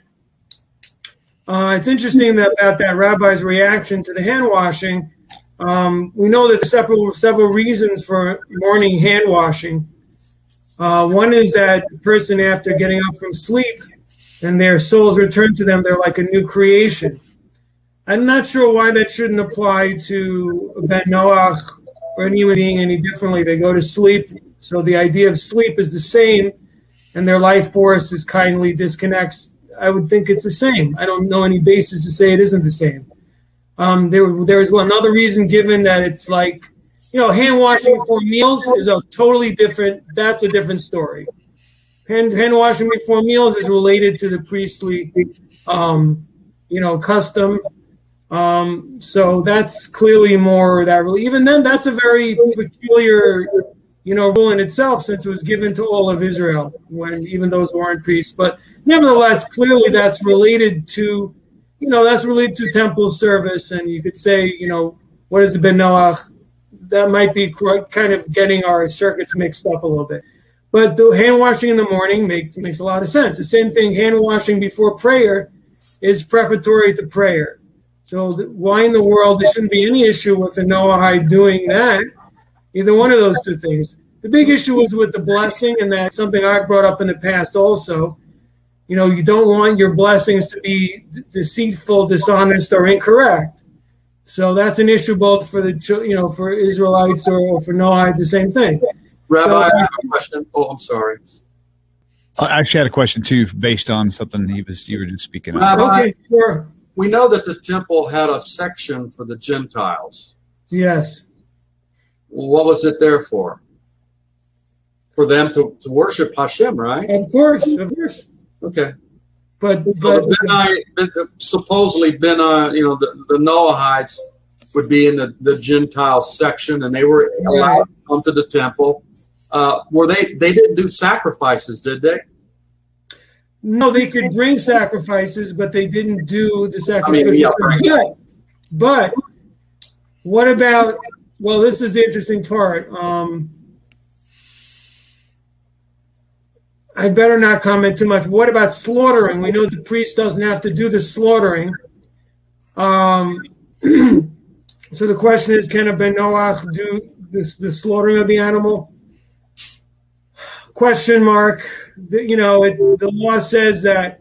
it's interesting about that rabbi's reaction to the hand washing. We know that there are several reasons for morning hand washing. One is that the person, after getting up from sleep and their souls return to them, they're like a new creation. I'm not sure why that shouldn't apply to Ben Noach or any human being any differently. They go to sleep, so the idea of sleep is the same, and their life force is kindly disconnects. I would think it's the same. I don't know any basis to say it isn't the same. There's another reason given that it's like, hand washing before meals is that's a different story. Hand washing before meals is related to the priestly, custom. So that's clearly more that really, even then, that's a very peculiar, rule in itself, since it was given to all of Israel, even those who aren't priests. But nevertheless, clearly that's related to, temple service. And you could say, what is it Ben Noach? That might be kind of getting our circuits mixed up a little bit. But the hand washing in the morning makes a lot of sense. The same thing, hand washing before prayer is preparatory to prayer. So why in the world there shouldn't be any issue with the Noahide doing that, either one of those two things. The big issue was with the blessing, and that's something I've brought up in the past also. You don't want your blessings to be deceitful, dishonest, or incorrect. So that's an issue both for for Israelites or for Noahides, the same thing. Rabbi, I have a question. Oh, I'm sorry. I actually had a question too, based on something you were just speaking of. Rabbi, Okay, sure. We know that the temple had a section for the Gentiles. Yes. Well, what was it there for? For them to worship Hashem, right? Of course. Okay. But supposedly the Noahides would be in the Gentile section, and they were allowed to come to the temple. They didn't do sacrifices, did they? No, they could bring sacrifices, but they didn't do the sacrifices. But what about? Well, this is the interesting part. I better not comment too much. What about slaughtering? We know the priest doesn't have to do the slaughtering. So the question is, can a Ben Noach do the slaughtering of the animal? Question mark. The law says that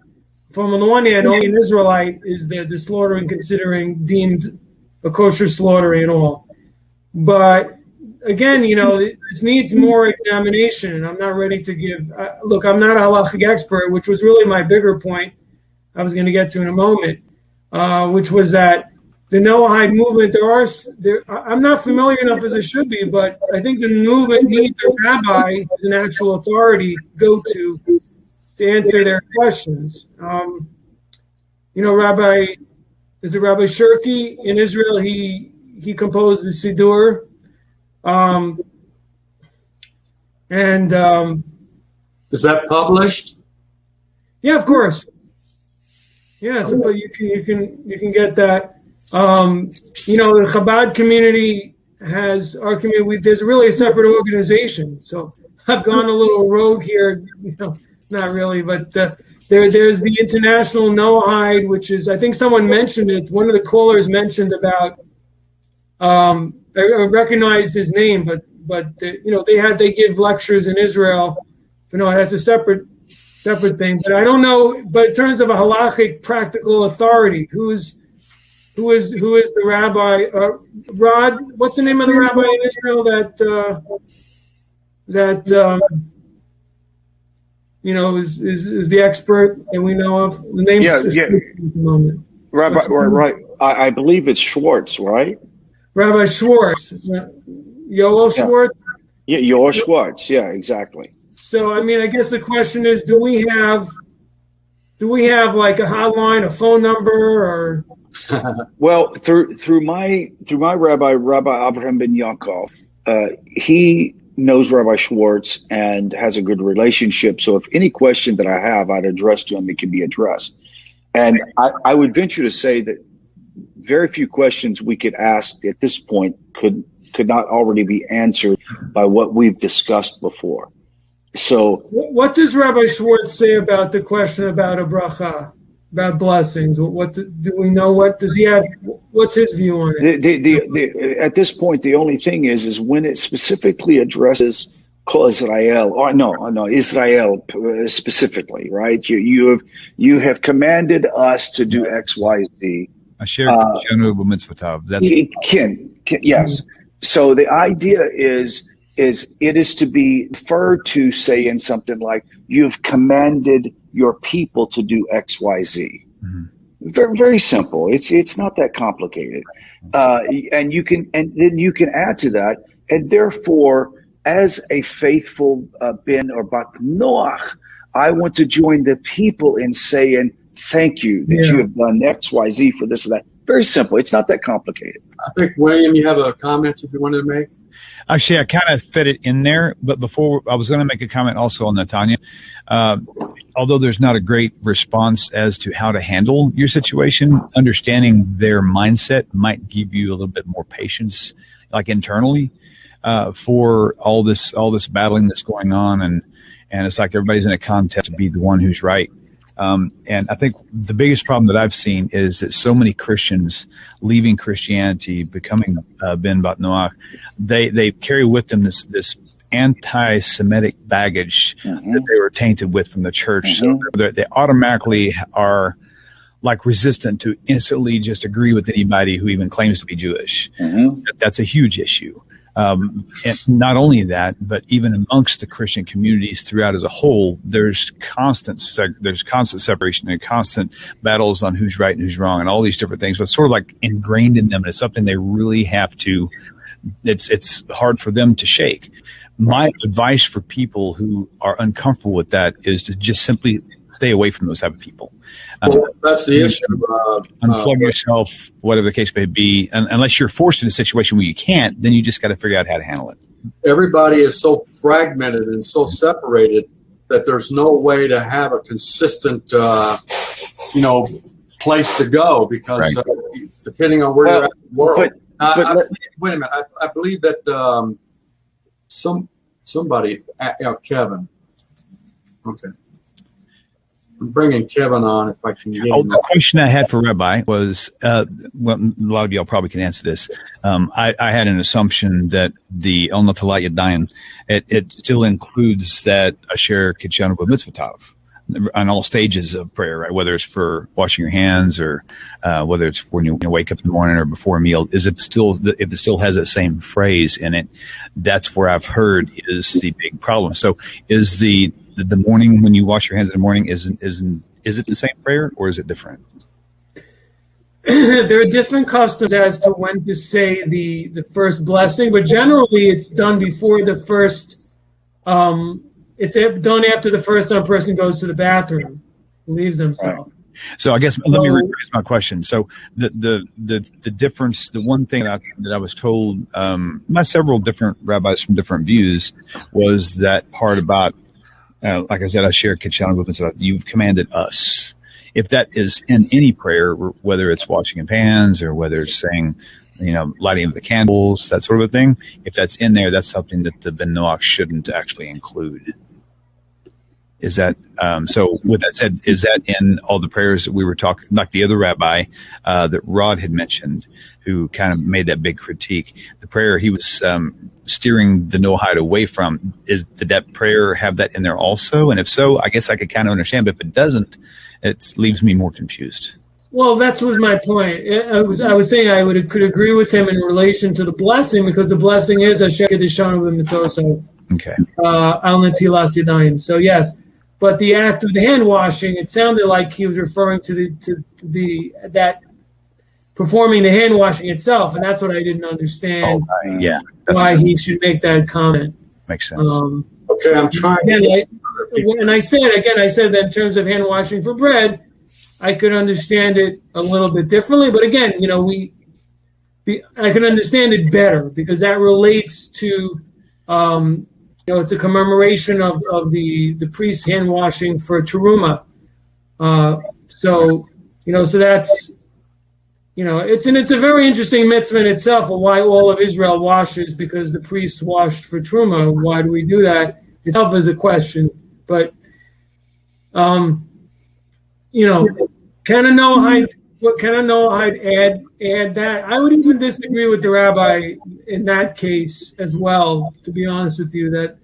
from on the one hand, only an Israelite is the slaughtering deemed a kosher slaughtering and all. But again, this needs more examination, and I'm not ready to give. Look, I'm not a halachic expert, which was really my bigger point I was going to get to in a moment, which was that the Noahide movement, I'm not familiar enough as I should be, but I think the movement needs a rabbi as an actual authority go to answer their questions. Rabbi Shirky in Israel, he composed the Siddur. Is that published? Yeah, of course. Yeah, you can get that. The Chabad community has our community. There's really a separate organization. So I've gone a little rogue here, not really, but there's the International Noahide, which is, I think someone mentioned it. One of the callers mentioned about. I recognized his name, but they give lectures in Israel. That's a separate thing. But I don't know. But in terms of a halachic practical authority, who is the rabbi? Rod, what's the name of the rabbi in Israel that is the expert that we know of? The name at the moment. Rabbi, right? I believe it's Schwartz, right? Rabbi Schwartz, Yoel Schwartz. Yeah, Yoel Schwartz. Yeah, exactly. So I guess the question is, do we have like a hotline, a phone number, or? Well, through my rabbi Abraham ben Yaakov, he knows Rabbi Schwartz and has a good relationship. So if any question that I have, I'd address to him. It can be addressed. And I would venture to say that very few questions we could ask at this point could not already be answered by what we've discussed before. So, what does Rabbi Schwartz say about the question about a bracha, about blessings? Do we know? What does he have? What's his view on it? At this point, the only thing is when it specifically addresses Kol Israel, or no, Israel specifically, right? You have commanded us to do X, Y, Z. Yes. So the idea is it is to be referred to, say, in something like, you've commanded your people to do X, Y, Z. Mm-hmm. Very, very simple. It's not that complicated. And then you can add to that, and therefore, as a faithful ben or bat Noach, I want to join the people in saying, thank you that you have done X, Y, Z for this or that. Very simple. It's not that complicated. I think, William, you have a comment that you wanted to make? Actually, I kind of fit it in there, but before I was going to make a comment also on Netanya. Although there's not a great response as to how to handle your situation, understanding their mindset might give you a little bit more patience, like internally, for all this battling that's going on, and it's like everybody's in a contest to be the one who's right. And I think the biggest problem that I've seen is that so many Christians leaving Christianity, becoming Ben Bat Noach, they carry with them this anti-Semitic baggage that they were tainted with from the church. So they automatically are like resistant to instantly just agree with anybody who even claims to be Jewish. That's a huge issue. And not only that, but even amongst the Christian communities throughout as a whole, there's constant separation and constant battles on who's right and who's wrong and all these different things. So it's sort of like ingrained in them. And it's something they really have to, it's hard for them to shake. My advice for people who are uncomfortable with that is to just simply stay away from those type of people. Well, that's the issue. Unplug yourself, whatever the case may be. And unless you're forced in a situation where you can't, then you just got to figure out how to handle it. Everybody is so fragmented and so separated that there's no way to have a consistent, place to go because depending on where you're at in the world. Wait a minute. I believe that somebody, Kevin. Okay. I'm bringing Kevin on if I can get him. The question I had for Rabbi was, well, a lot of y'all probably can answer this. I had an assumption that the El Natalat Yadayim, it still includes that Asher Kitchanu B'Mitzvotav on all stages of prayer, right? Whether it's for washing your hands or whether it's when you wake up in the morning or before a meal. Is it still, if it still has that same phrase in it, that's where I've heard is the big problem. So is the morning when you wash your hands in the morning, is it the same prayer or is it different? There are different customs as to when to say the first blessing, but generally it's done before the first. It's done after the first time a person goes to the bathroom, leaves himself. Right. So I guess let me rephrase my question. So the difference, the one thing that I was told by several different rabbis from different views was that part about. Like I said, I share Kitchanu with myself. You've commanded us. If that is in any prayer, whether it's washing of hands or whether it's saying lighting of the candles, that sort of a thing. If that's in there, that's something that the Ben Noach shouldn't actually include. Is that so? With that said, is that in all the prayers that we were talking, like the other rabbi that Rod had mentioned, who kind of made that big critique? The prayer he was steering the Noahide away from, did that prayer have that in there also? And if so, I guess I could kind of understand. But if it doesn't, it leaves me more confused. Well, that was my point. I was saying I could agree with him in relation to the blessing, because the blessing is Asher Kedeshanu B'Mitzoso. Okay. Al Netilas Yadayim. So yes. But the act of the hand washing, it sounded like he was referring to that performing the hand washing itself, and that's what I didn't understand. Why he should make that comment. Makes sense. Okay, I'm trying. I said that in terms of hand washing for bread, I could understand it a little bit differently. But again, I can understand it better because that relates to. It's a commemoration of the priest's hand washing for teruma. So that's, it's a very interesting mitzvah in itself of why all of Israel washes, because the priests washed for teruma. Why do we do that? Itself is a question. But, can a Noahide add that? I would even disagree with the rabbi in that case as well, to be honest with you, that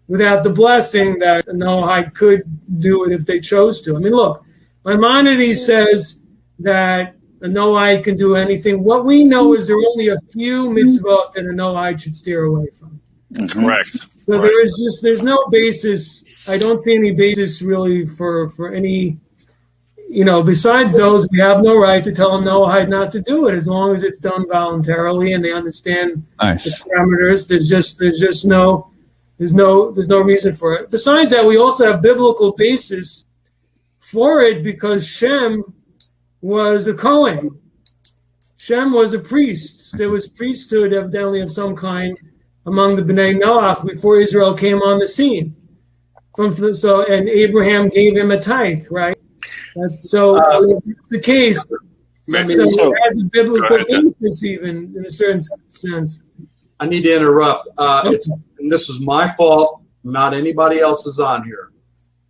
without the blessing that a Noahide could do it if they chose to. I mean, look, Maimonides says that a Noahide can do anything. What we know is there are only a few mitzvot that a Noahide should steer away from. Correct. So there's no basis. I don't see any basis really for any. Besides those, we have no right to tell a Noahide not to do it as long as it's done voluntarily and they understand the parameters. There's no reason for it. Besides that, we also have biblical basis for it because Shem was a Kohen. Shem was a priest. There was priesthood evidently of some kind among the Bnei Noach before Israel came on the scene. And Abraham gave him a tithe, right? So it's the case. So it has a biblical basis, even in a certain sense. I need to interrupt. And this is my fault, not anybody else's on here.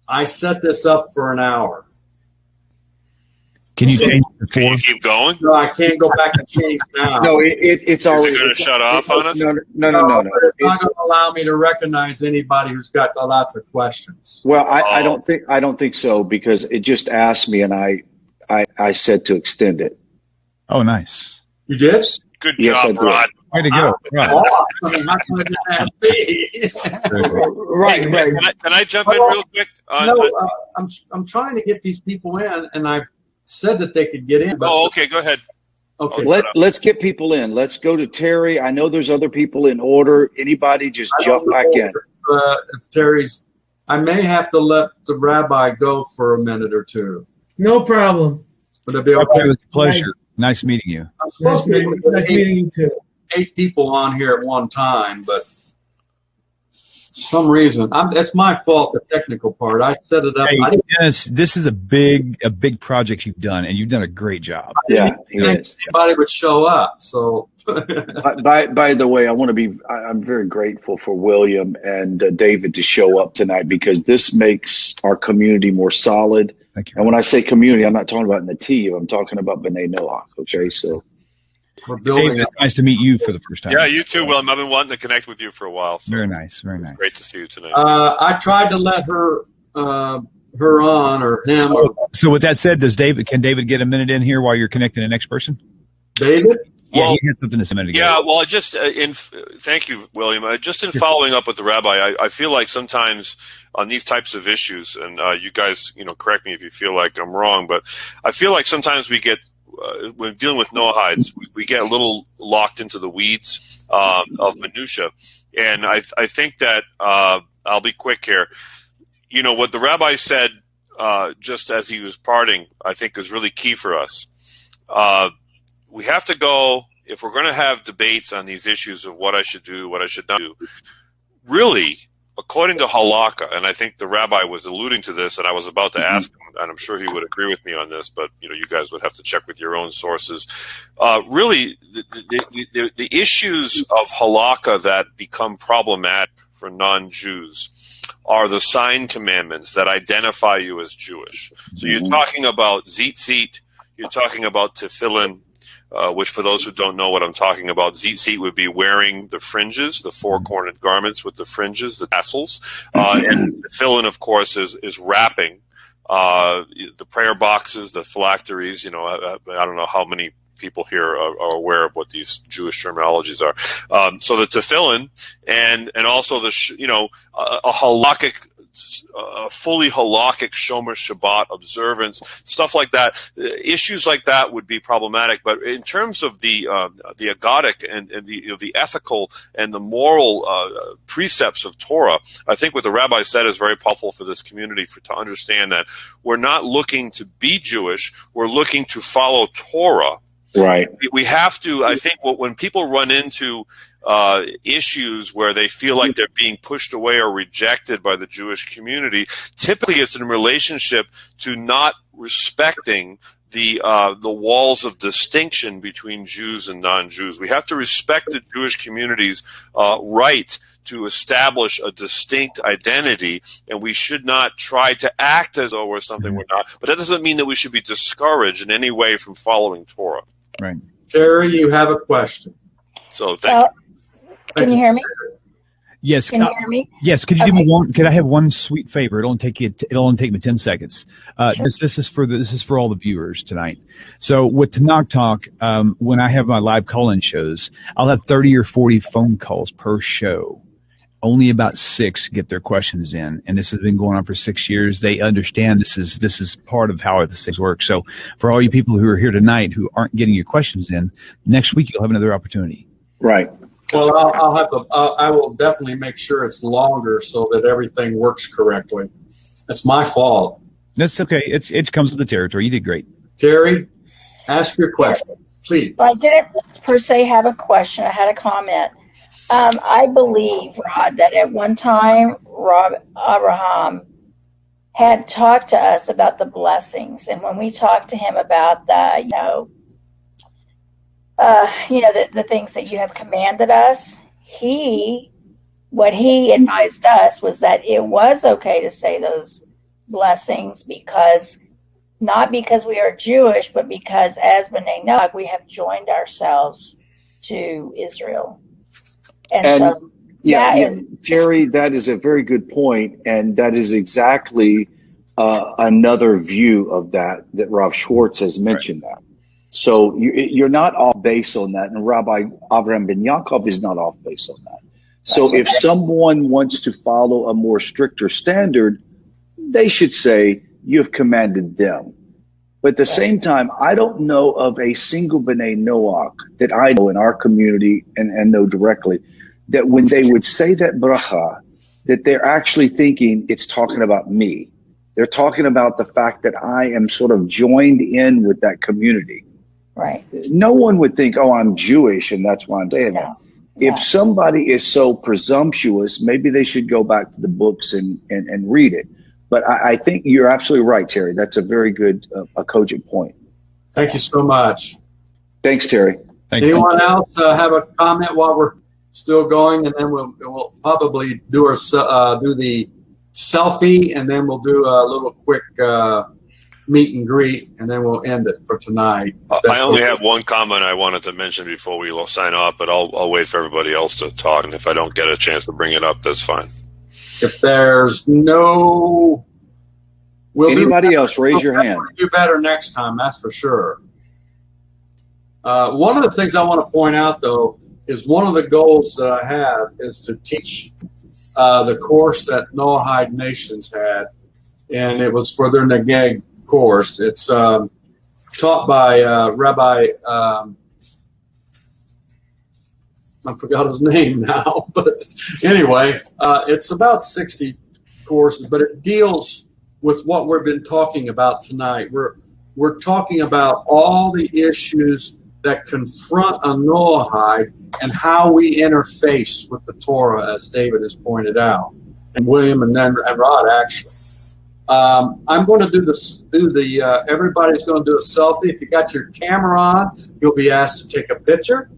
I set this up for an hour. Can you change it Can you keep going? No, I can't go back and change now. No, it's already. Is it going to shut off on us? No. It's not going to allow me to recognize anybody who's got lots of questions. Well, I don't think so, because it just asked me, and I said to extend it. Oh, nice. You did? Good job, Rod. Way to go. How can I just ask me? Right. Can I jump in real quick? I'm trying to get these people in, and I've said that they could get in. But okay, go ahead. Okay. Let's get people in. Let's go to Terry. I know there's other people in order. Anybody just jump back in. If Terry's, I may have to let the rabbi go for a minute or two. No problem. Would it be okay? It was a pleasure. Nice meeting you. I'm supposed to be able to put Nice meeting you too. 8 people on here at one time, but for some reason, that's my fault, the technical part. I set it up. Hey, Dennis, this is a big project you've done, and you've done a great job. Yeah, it is. Anybody would show up. So, by the way, I'm very grateful for William and David to show up tonight, because this makes our community more solid. Thank you. And when I say community, I'm not talking about Nativ. I'm talking about B'nai Noach. Okay, so. David, it's nice to meet you for the first time. Yeah, you too, William. I've been wanting to connect with you for a while. So very nice, very nice. Great to see you tonight. I tried to let her on or him. So with that said, can David get a minute in here while you're connecting the next person? David? Yeah, he had something to say a minute ago. Yeah, well, thank you, William. Just in following up with the rabbi, I feel like sometimes on these types of issues, and you guys, correct me if you feel like I'm wrong, but I feel like sometimes we get, when dealing with Noahides, we get a little locked into the weeds of minutia, and I think that I'll be quick here. What the rabbi said just as he was parting, I think is really key for us. We have to go, if we're going to have debates on these issues of what I should do, what I should not do, really, according to halakha, and I think the rabbi was alluding to this, and I was about to ask him, and I'm sure he would agree with me on this, but you guys would have to check with your own sources. Really, the issues of halakha that become problematic for non-Jews are the sign commandments that identify you as Jewish. So you're talking about tzitzit, you're talking about tefillin, which for those who don't know what I'm talking about, tzitzit would be wearing the fringes, the four-cornered garments with the fringes, the tassels. And tefillin, of course, is wrapping the prayer boxes, the phylacteries. I don't know how many people here are aware of what these Jewish terminologies are. So the tefillin and also a halakhic, a fully halakhic Shomer Shabbat observance, stuff like that. Issues like that would be problematic. But in terms of the agadic and the ethical and the moral precepts of Torah, I think what the rabbi said is very powerful for this community to understand that we're not looking to be Jewish, we're looking to follow Torah. Right. We have to, I think, when people run into issues where they feel like they're being pushed away or rejected by the Jewish community, typically it's in relationship to not respecting the walls of distinction between Jews and non-Jews. We have to respect the Jewish community's right to establish a distinct identity, and we should not try to act as though we're something we're not. But that doesn't mean that we should be discouraged in any way from following Torah. Right. Terry, you have a question. So thank you. Can you hear me? Yes. Can you hear me? Yes. Could you give me one? Could I have one sweet favor? It'll only take me 10 seconds. This is for all the viewers tonight. So with Tanakh Talk, when I have my live call-in shows, I'll have 30 or 40 phone calls per show. Only about 6 get their questions in, and this has been going on for 6 years. They understand this is part of how this things work. So for all you people who are here tonight who aren't getting your questions in, next week you'll have another opportunity. Right. Well, I will definitely make sure it's longer so that everything works correctly. It's my fault. That's okay. It comes with the territory. You did great. Terry, ask your question, please. Well, I didn't per se have a question. I had a comment. I believe, Rod, that at one time, Abraham had talked to us about the blessings, and when we talked to him about the things that you have commanded us, what he advised us was that it was okay to say those blessings not because we are Jewish, but because as B'nai Noach, we have joined ourselves to Israel. And Terry, that is a very good point, and that is exactly another view of that Rav Schwartz has mentioned. That. So you're not off base on that, and Rabbi Avraham ben Yaakov is not off base on that. So if someone wants to follow a more stricter standard, they should say, you have commanded them. But at the same time, I don't know of a single B'nai Noach that I know in our community and know directly that when they would say that bracha, that they're actually thinking it's talking about me. They're talking about the fact that I am sort of joined in with that community. Right. No one would think, oh, I'm Jewish and that's why I'm saying that. If somebody is so presumptuous, maybe they should go back to the books and read it. But I think you're absolutely right, Terry. That's a very good, a cogent point. Thank you so much. Thanks, Terry. Anyone else have a comment while we're still going? And then we'll probably do the selfie, and then we'll do a little quick meet and greet, and then we'll end it for tonight. I only have one comment I wanted to mention before we will sign off, but I'll wait for everybody else to talk, and if I don't get a chance to bring it up, that's fine. If there's no... Anybody else, raise your hand. We'll do better next time, that's for sure. One of the things I want to point out, though, is one of the goals that I have is to teach the course that Noahide Nations had, and it was for their Negeg course. It's taught by Rabbi, I forgot his name now, but anyway, it's about 60 courses, but it deals with what we've been talking about tonight. We're talking about all the issues that confront a Noahide and how we interface with the Torah, as David has pointed out. and William and Rod actually. I'm going to do this. Everybody's going to do a selfie. If you got your camera on, you'll be asked to take a picture,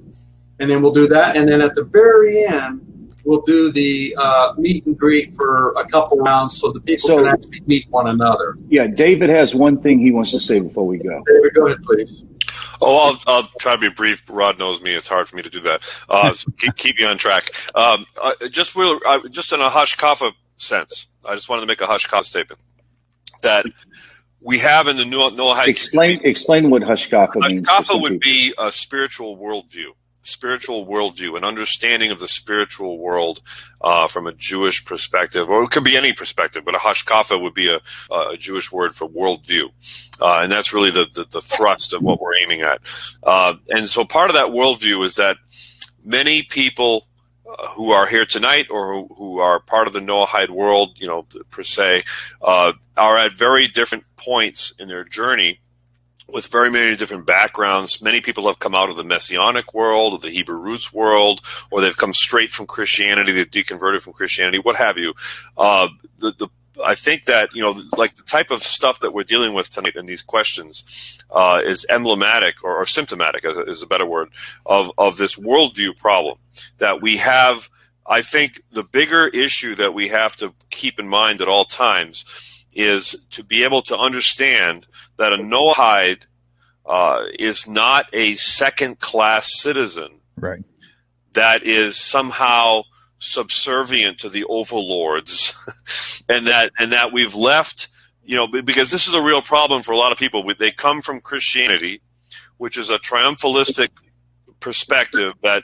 and then we'll do that. And then at the very end, we'll do the meet and greet for a couple rounds so the people can actually meet one another. Yeah, David has one thing he wants to say before we go. David, go ahead, please. Oh, I'll try to be brief. Rod knows me; it's hard for me to do that. So keep you on track. Just in a hashkafa sense, I just wanted to make a hashkafa statement that we have in the Noahide. Explain what hashkafa means. Hashkafa would be a spiritual worldview, an understanding of the spiritual world from a Jewish perspective, or it could be any perspective, but a hashkafa would be a Jewish word for worldview. And that's really the thrust of what we're aiming at. And so part of that worldview is that many people who are here tonight or who are part of the Noahide world, per se, are at very different points in their journey with very many different backgrounds. Many people have come out of the Messianic world, or the Hebrew roots world, or they've come straight from Christianity, they've deconverted from Christianity, what have you. I think that, like the type of stuff that we're dealing with tonight in these questions is emblematic or symptomatic, is a better word, of this worldview problem that we have. I think the bigger issue that we have to keep in mind at all times is to be able to understand that a Noahide is not a second-class citizen, right? That is somehow subservient to the overlords, and that we've left, because this is a real problem for a lot of people. They come from Christianity, which is a triumphalistic perspective that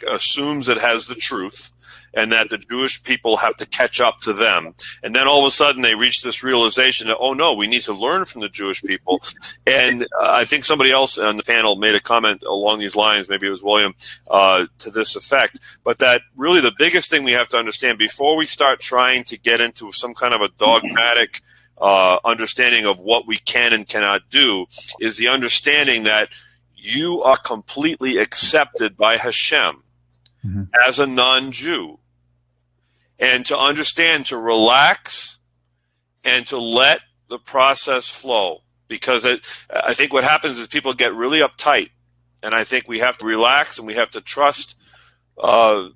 assumes it has the truth, and that the Jewish people have to catch up to them. And then all of a sudden they reach this realization that, oh no, we need to learn from the Jewish people. And I think somebody else on the panel made a comment along these lines, maybe it was William, to this effect. But that really the biggest thing we have to understand before we start trying to get into some kind of a dogmatic understanding of what we can and cannot do is the understanding that you are completely accepted by Hashem as a non-Jew. And to understand, to relax, and to let the process flow. Because I think what happens is people get really uptight. And I think we have to relax and we have to trust the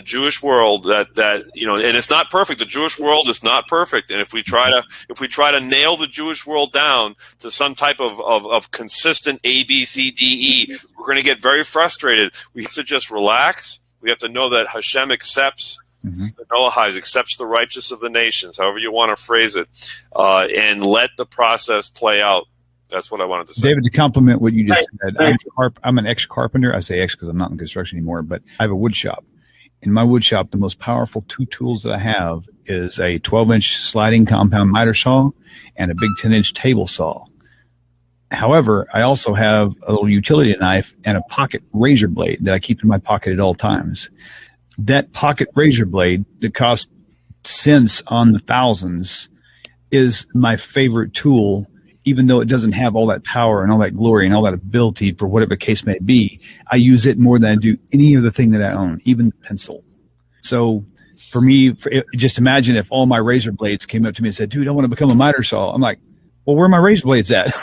Jewish world that and it's not perfect. The Jewish world is not perfect. And if we try to nail the Jewish world down to some type of consistent A, B, C, D, E, we're going to get very frustrated. We have to just relax. We have to know that Hashem accepts the Noahides, accepts the righteous of the nations, however you want to phrase it, and let the process play out. That's what I wanted to say. David, to compliment what you just said, I'm an ex-carpenter. I say ex because I'm not in construction anymore, but I have a wood shop. In my wood shop, the most powerful two tools that I have is a 12-inch sliding compound miter saw and a big 10-inch table saw. However, I also have a little utility knife and a pocket razor blade that I keep in my pocket at all times. That pocket razor blade that costs cents on the thousands is my favorite tool, even though it doesn't have all that power and all that glory and all that ability for whatever the case may be. I use it more than I do any other thing that I own, even pencil. So for me, just imagine if all my razor blades came up to me and said, dude, I want to become a miter saw. I'm like, well, where are my razor blades at?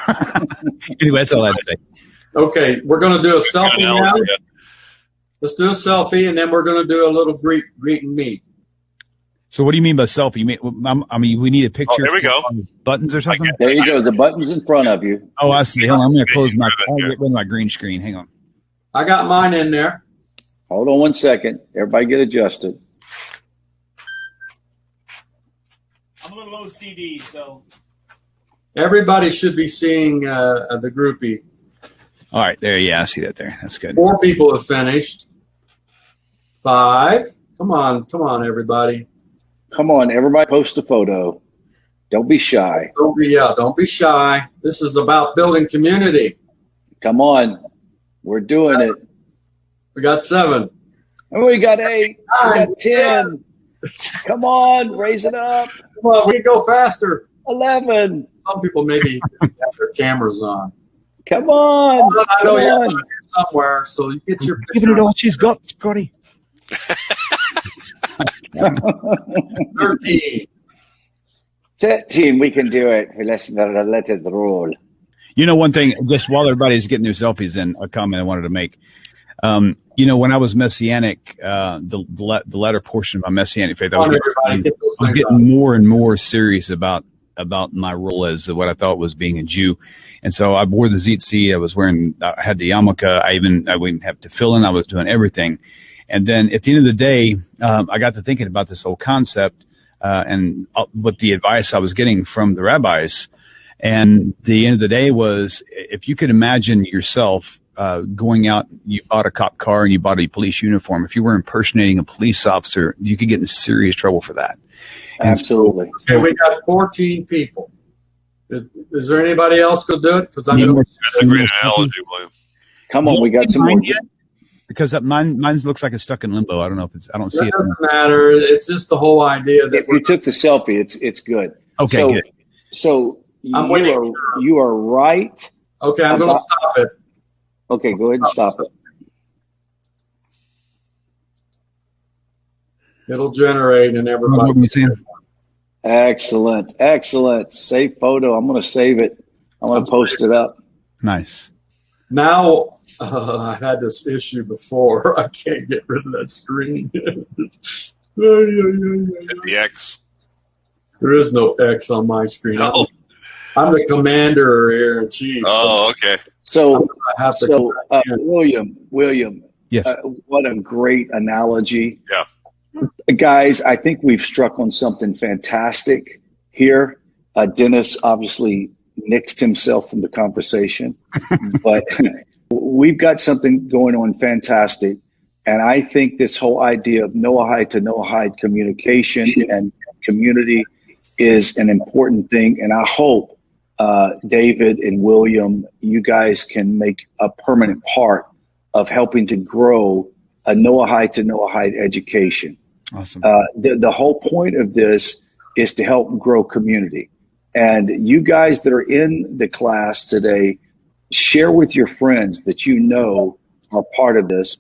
Anyway, that's all I have to say. Okay, we're going to do a selfie now. Let's do a selfie, and then we're going to do a little greet and meet. So what do you mean by selfie? You mean, we need a picture. Oh, there we go. Buttons or something? There you go. The button's in front of you. Oh, I see. Hold on, I'm going to close my. I'll get rid of my green screen. Hang on. I got mine in there. Hold on one second. Everybody get adjusted. I'm a little OCD, so. Everybody should be seeing the groupie. All right, there. Yeah, I see that there. That's good. 4 people have finished. 5. Come on, everybody. Come on, everybody post a photo. Don't be shy. Don't be shy. This is about building community. Come on. We're doing it. We got 7. Oh, we got 8. We got 10. Come on, raise it up. Come on, we can go faster. 11. Some people maybe have their cameras on. Come on. I know you're somewhere, so you get your picture. Giving it all she's got, Scotty. 13. 13, we can do it. Let's let it roll. You know, one thing, just while everybody's getting their selfies in, a comment I wanted to make. You know, when I was Messianic, the latter portion of my Messianic faith, I was getting more and more serious about my role as what I thought was being a Jew. And so I wore the tzitzit, I had the yarmulke, I wouldn't have tefillin, I was doing everything. And then at the end of the day, I got to thinking about this whole concept and what the advice I was getting from the rabbis. And the end of the day was, if you could imagine yourself going out, you bought a cop car and you bought a police uniform. If you were impersonating a police officer, you could get in serious trouble for that. Absolutely. Okay, we got 14 people. Is there anybody else going to do it? Because that's a great analogy, William. Come on, we got some more. Because mine looks like it's stuck in limbo. I don't know if I don't see it. Doesn't matter. It's just the whole idea that if you took the selfie, it's good. Okay, so, good. So you are right. Okay, I'm going to stop it. Okay, go ahead and stop it. It'll generate and everybody. Excellent. Save photo. I'm going to save it. I'm going to post it up. Nice. Now, I had this issue before. I can't get rid of that screen. The X. There is no X on my screen. No. I'm the commander here in chief. Oh, okay. So William, yes. What a great analogy. Yeah. Guys, I think we've struck on something fantastic here. Dennis obviously nixed himself from the conversation, but we've got something going on fantastic. And I think this whole idea of Noahide to Noahide communication and community is an important thing. And I hope, David and William, you guys can make a permanent part of helping to grow a Noahide to Noahide education. Awesome. The whole point of this is to help grow community. And you guys that are in the class today, share with your friends that you know are part of this,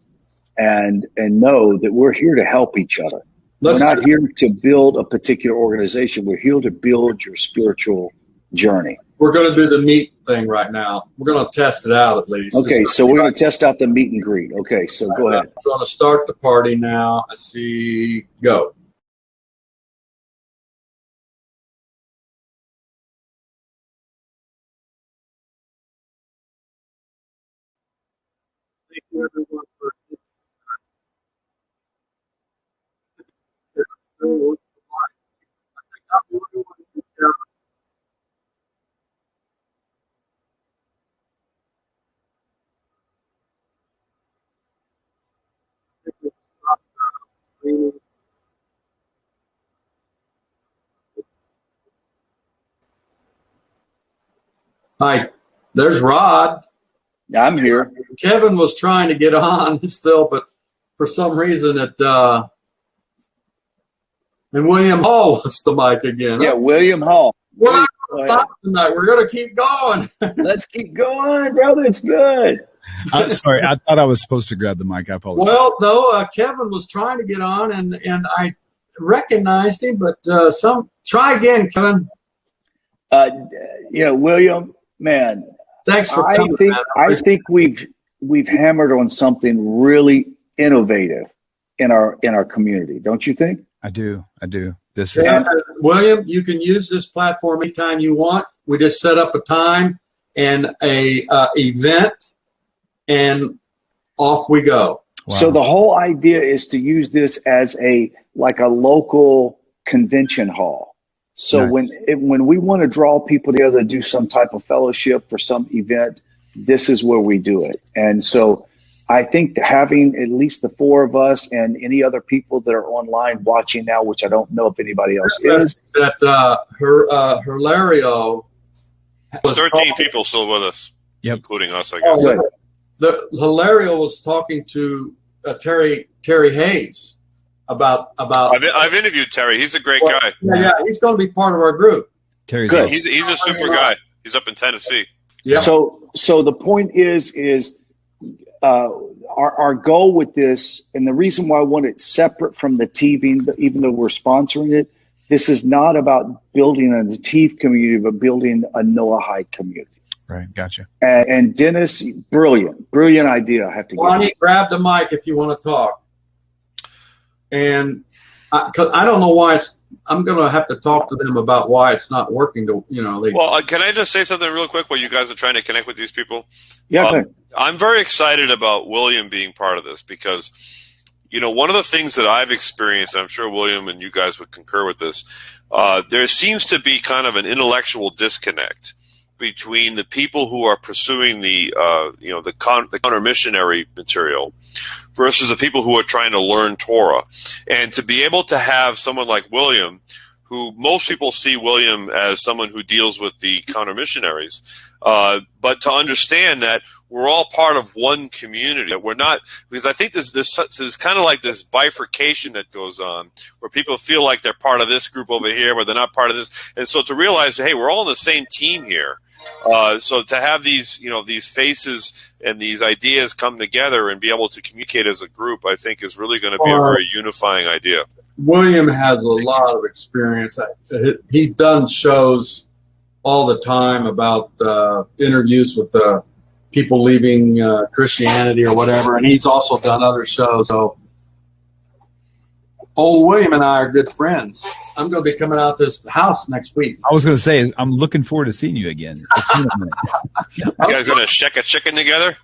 and know that we're here to help each other. We're not here to build a particular organization. We're here to build your spiritual journey. We're going to do the meet thing right now. We're going to test it out at least. Okay, so we're going to test out the meet and greet. Okay, so go ahead. We're going to start the party now. I see. Go. Thank you, everyone, for Hi, there's Rod. I'm here. Kevin was trying to get on still, but for some reason it and William Hall wants the mic again. Yeah, William Hall. We're not going to stop tonight. We're going to keep going. Let's keep going, brother. It's good. Sorry, I thought I was supposed to grab the mic. I apologize. Well, no, Kevin was trying to get on, and I recognized him, but try again, Kevin. William, man. Thanks for coming. I think we've hammered on something really innovative in our community. Don't you think? I do. This is William. You can use this platform anytime you want. We just set up a time and a event, and off we go. Wow. So the whole idea is to use this as a local convention hall. So nice. when we want to draw people together to do some type of fellowship for some event, this is where we do it. And so I think having at least the four of us and any other people that are online watching now, which I don't know if anybody else is. That Hilario. 13 people still with us, including us, I guess. The Hilario was talking to Terry Hayes about. I've interviewed Terry. He's a great guy. Yeah, he's going to be part of our group. Terry's good. He's a super guy. He's up in Tennessee. Yeah. So the point is our goal with this, and the reason why I want it separate from the TV, even though we're sponsoring it, this is not about building a Nativ community, but building a Noahide community. Right, gotcha. And Dennis, brilliant idea. I have to. Lonnie, grab the mic if you want to talk. And cause I don't know why I'm going to have to talk to them about why it's not working. Well, can I just say something real quick while you guys are trying to connect with these people? Yeah. I'm very excited about William being part of this because, one of the things that I've experienced, and I'm sure William and you guys would concur with this, there seems to be kind of an intellectual disconnect between the people who are pursuing the counter missionary material versus the people who are trying to learn Torah. And to be able to have someone like William, who most people see William as someone who deals with the counter missionaries, but to understand that we're all part of one community. That we're not, because I think there's kind of like this bifurcation that goes on where people feel like they're part of this group over here, but they're not part of this. And so to realize, hey, we're all on the same team here. So to have these faces and these ideas come together and be able to communicate as a group, I think is really going to be a very unifying idea. William has a lot of experience. He's done shows all the time about interviews with people leaving Christianity or whatever, and he's also done other shows. So, William and I are good friends. I'm going to be coming out to this house next week. I was going to say, I'm looking forward to seeing you again. You guys going to shuck a chicken together?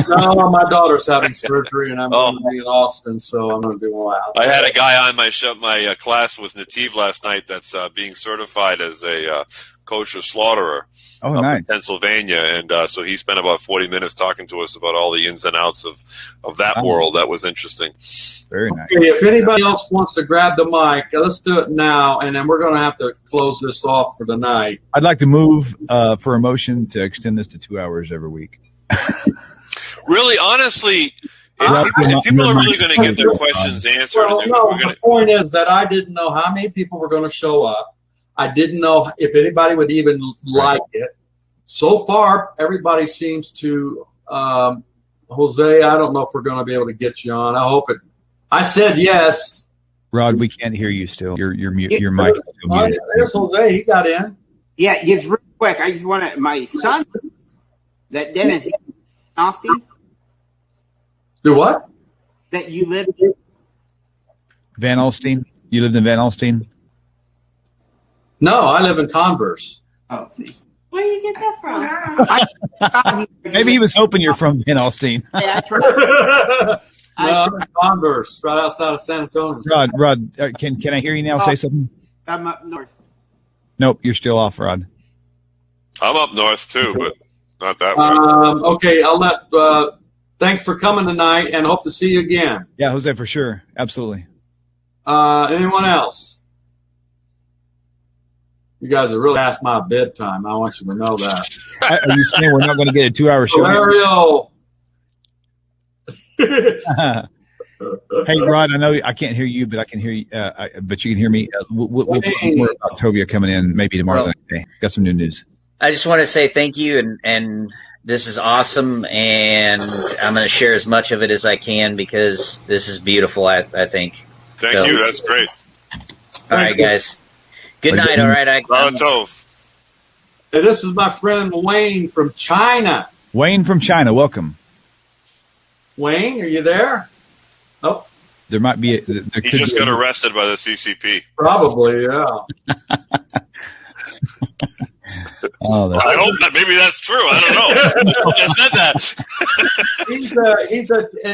No, my daughter's having surgery, and I'm going to be in Austin, so I'm going to do all that. I had a guy on my class with Nativ last night that's being certified as a kosher slaughterer nice. In Pennsylvania, and so he spent about 40 minutes talking to us about all the ins and outs of that world. That was interesting. Very nice. Okay, if anybody else wants to grab the mic, let's do it now, and then we're going to have to close this off for the night. I'd like to move for a motion to extend this to 2 hours every week. Really, honestly, if people are really going to get their questions answered, the point is that I didn't know how many people were going to show up. I didn't know if anybody would even like it. So far, everybody seems to. Jose, I don't know if we're going to be able to get you on. I hope it. I said yes. Rod, we can't hear you still. Your mic is still muted. There's Jose. He got in. Yeah, just real quick. I just want to. My son, that Dennis, Austin. Do what? That you lived in Van Alstyne. You lived in Van Alstyne. No, I live in Converse. Oh, see. Where do you get that from? Maybe he was hoping you're from Van Alstyne. Yeah, I tried. No, Converse, right outside of San Antonio. Rod, can I hear you now? Say something. I'm up north. Nope, you're still off, Rod. I'm up north too, but not that way. Okay, I'll let. Thanks for coming tonight, and hope to see you again. Yeah, Jose, for sure, absolutely. Anyone else? You guys are really past my bedtime. I want you to know that. Are you saying we're not going to get a 2-hour show? Mario. Hey, Rod, I know I can't hear you, but I can hear you. But you can hear me. We'll talk more about Tovia coming in maybe tomorrow. Day. Got some new news. I just want to say thank you, and this is awesome, and I'm going to share as much of it as I can because this is beautiful, I think. Thank you. That's great. All right, guys. Good night. All right. Hey, this is my friend Wayne from China. Wayne from China, welcome. Wayne, are you there? Oh. There might be. He just got arrested by the CCP. Probably, yeah. I hope that maybe that's true. I don't know. I said that.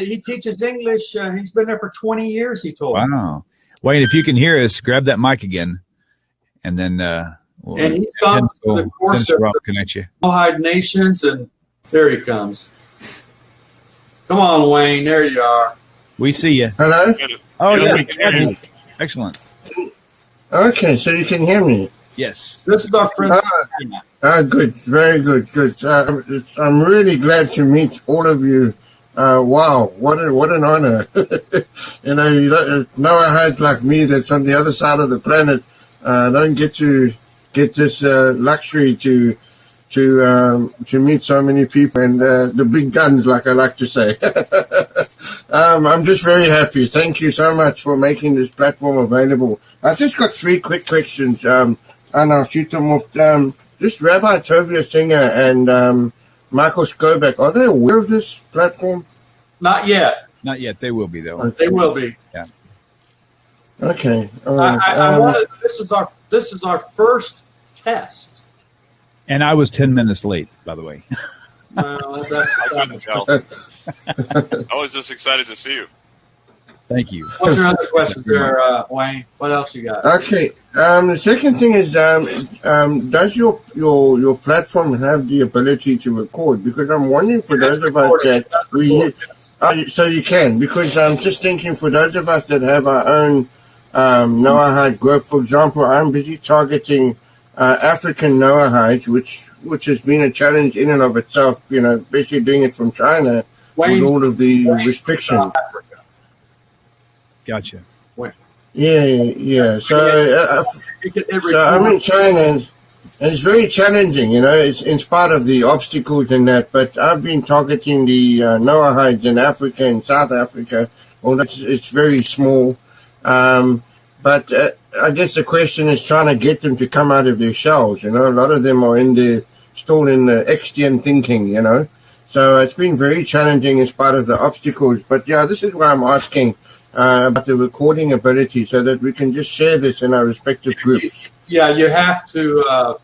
He teaches English. He's been there for 20 years. He told me. Wow, Wayne, if you can hear us, grab that mic again, and then and he's gone through the course of connect you. Noahide Nations, and there he comes. Come on, Wayne. There you are. We see you. Hello. Oh yeah, excellent. Okay, so you can hear me. Yes. This is our friend. Good. Very good. Good. I'm really glad to meet all of you. Wow, what an honor. Noahides like me that's on the other side of the planet don't get this luxury to to meet so many people and the big guns, like I like to say. I'm just very happy. Thank you so much for making this platform available. I've just got 3 quick questions, and I'll shoot them off. Just Rabbi Tovia Singer and Michael Skoback, are they aware of this platform? Not yet. Not yet. They will be, though. They will be. Yeah. Okay. I wanted, this is our first test. And I was 10 minutes late, by the way. I couldn't tell. I was just excited to see you. Thank you. What's your other questions there, Wayne? What else you got? Okay. The second thing is, does your platform have the ability to record? Because I'm wondering for those of us that so you can, because I'm just thinking for those of us that have our own Noahide group, for example, I'm busy targeting African Noahides, which has been a challenge in and of itself, especially doing it from China with all of the restrictions. Gotcha. Yeah. So I'm in China, and it's very challenging, it's in spite of the obstacles and that, but I've been targeting the Noahides in Africa and South Africa, although it's very small. But I guess the question is trying to get them to come out of their shells. A lot of them are still in the Extian thinking. So it's been very challenging in spite of the obstacles. But yeah, this is why I'm asking about the recording ability, so that we can just share this in our respective groups. Yeah, you have to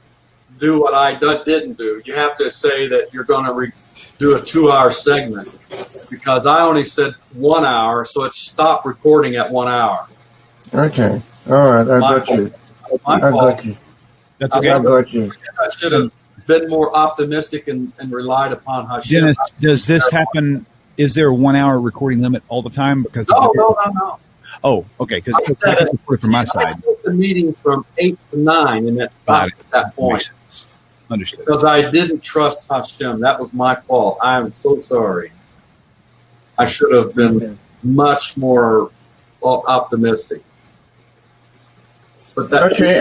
do what I didn't do. You have to say that you're going to do a 2-hour segment, because I only said 1 hour, so it stopped recording at 1 hour. Okay. All right. I got you. I got you. That's okay. I got you. I should have been more optimistic and relied upon Hashem. Dennis, does this happen? Is there a 1 hour recording limit all the time? Because No. Oh, okay. Because I can from my side. I set the meeting from 8 to 9, and that's stopped at that point. Understood. Because I didn't trust Hashem. That was my fault. I am so sorry. I should have been much more optimistic. But that, okay.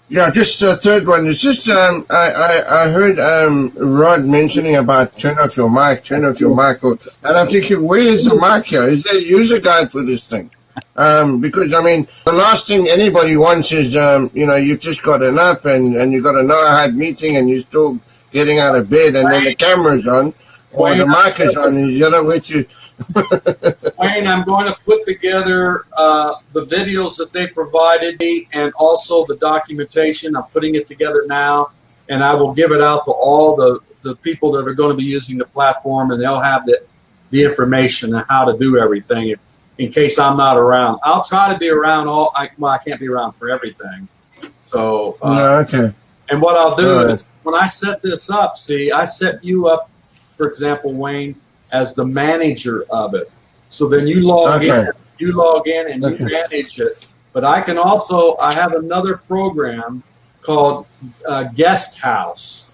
Yeah, just a third one. It's just I heard Rod mentioning about turn off your mic, and I'm thinking, where is the mic here? Is there a user guide for this thing? Because the last thing anybody wants is you've just gotten up and you've got a Noahide meeting and you're still getting out of bed, and then the camera's on or the mic is on, and you don't know where to. Wayne, I'm going to put together the videos that they provided me and also the documentation. I'm putting it together now, and I will give it out to all the people that are going to be using the platform, and they'll have the information on how to do everything in case I'm not around. I'll try to be around I can't be around for everything. So, okay. And what I'll do is when I set this up, I set you up, for example, Wayne, as the manager of it. So then you log in and you manage it. But I have another program called Guest House.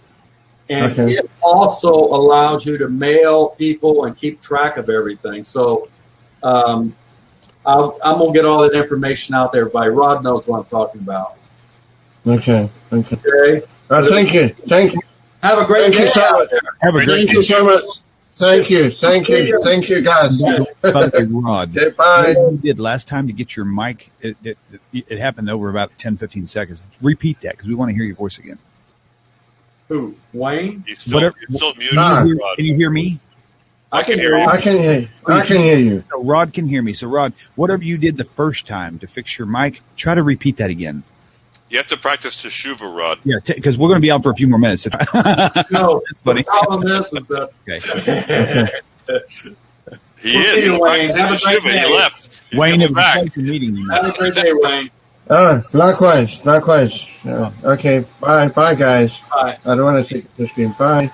And it also allows you to mail people and keep track of everything. So I'm going to get all that information out there. Rod knows what I'm talking about. Okay. Okay. Thank you. Have a great day out there. Thank you so much. Thank you, guys. Rod, bye. What you did last time to get your mic, it happened over about 10-15 seconds. Repeat that, because we want to hear your voice again. Who? Wayne? You're still muted. Can you hear me? I can hear you. I can hear you. So Rod can hear me. So Rod, whatever you did the first time to fix your mic, try to repeat that again. You have to practice Teshuvah, Rod. Yeah, because we're going to be out for a few more minutes. No, that's funny. The problem is that he is. He's practicing Teshuvah. He left. He's Wayne, it was back. a pleasure meeting you. Have a great day, Wayne. Likewise. Okay, bye, guys. Bye. I don't want to take this game. Bye.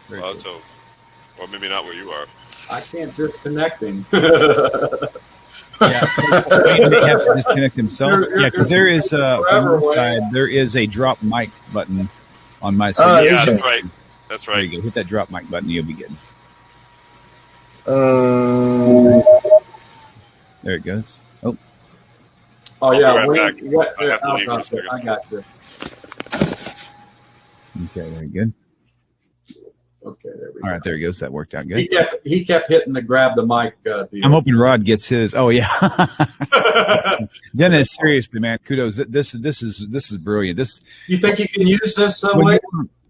Well, or maybe not where you are. I can't disconnect him. Yeah, Wayne may have to disconnect himself. Yeah, because there is on my side there is a drop mic button on my side. Yeah, that's right. That's right. There you go. Hit that drop mic button, you'll be good. There it goes. Oh, Oh, I'll yeah. be right Wayne, back. what, I have to leave for a I second. got you. Okay, very good. Okay, there we All go. right, there he goes. That worked out good. He kept hitting the grab the mic deal. I'm hoping Rod gets his. Oh yeah, Dennis, seriously, man, kudos. This is brilliant. This. You think you can use this some Well, way?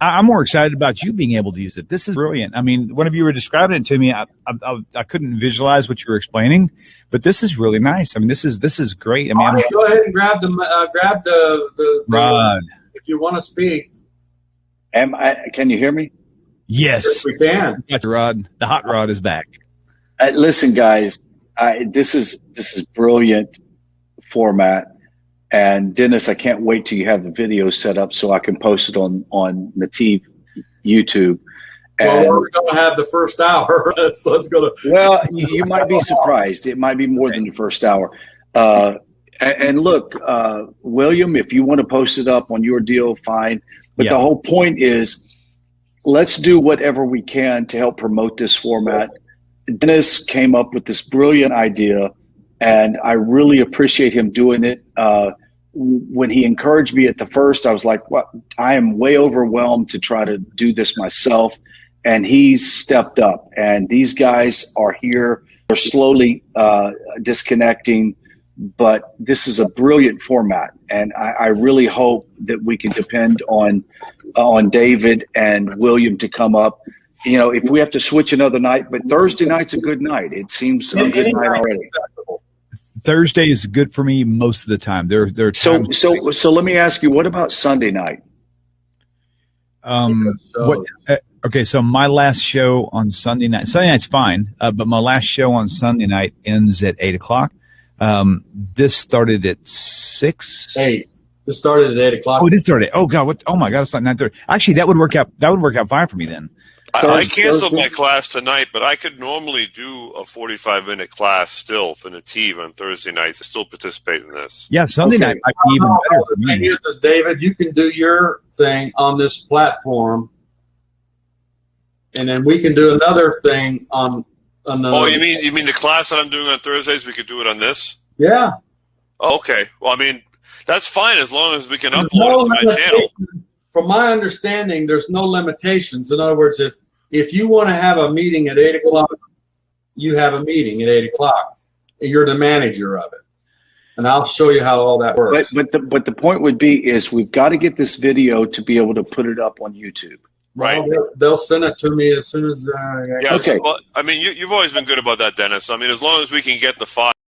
I'm more excited about you being able to use it. This is brilliant. I mean, whenever you were describing it to me, I couldn't visualize what you were explaining, but this is really nice. I mean, this is great. I mean, Right, go ahead and grab the Rod. if you want to speak. Can you hear me? Yes, we can. Got the Rod. The hot rod is back. Listen, guys, this is brilliant format. And Dennis, I can't wait till you have the video set up so I can post it on Nativ YouTube. Well, we're going to have the first hour, so it's going to. Well, you might be surprised. It might be more than the first hour. And look, William, if you want to post it up on your deal, fine. But the whole point is, let's do whatever we can to help promote this format. Dennis came up with this brilliant idea, and I really appreciate him doing it. When he encouraged me at the first, I was like, "What? I am way overwhelmed to try to do this myself." And he's stepped up, and these guys are here. They're slowly disconnecting, but this is a brilliant format, and I really hope that we can depend on David and William to come up. You know, if we have to switch another night, but Thursday night's a good night. It seems a good night already. Thursday is good for me most of the time. There So let me ask you, what about Sunday night? Okay, so my last show on Sunday night. Sunday night's fine, but my last show on Sunday night ends at 8:00. This started at 6. 8. This started at 8:00. Oh, it did start at. Oh God! What? Oh my God! It's not 9:30. Actually, that would work out. That would work out fine for me then. I canceled my class tonight, but I could normally do a 45-minute class still for Nativ on Thursday nights to still participate in this. Yeah, Sunday night might be even better for The thing me. is, David, you can do your thing on this platform, and then we can do another thing on the. Oh, you mean the class that I'm doing on Thursdays? We could do it on this. Yeah. Oh, okay. Well, I mean, that's fine as long as we can upload it to my channel. From my understanding, there's no limitations. In other words, if you want to have a meeting at 8:00, you have a meeting at 8:00. You're the manager of it, and I'll show you how all that works. But the point would be is we've got to get this video to be able to put it up on YouTube. Right. Well, they'll send it to me as soon as. Yeah. Okay. Well, I mean, you've always been good about that, Dennis. I mean, as long as we can get the file.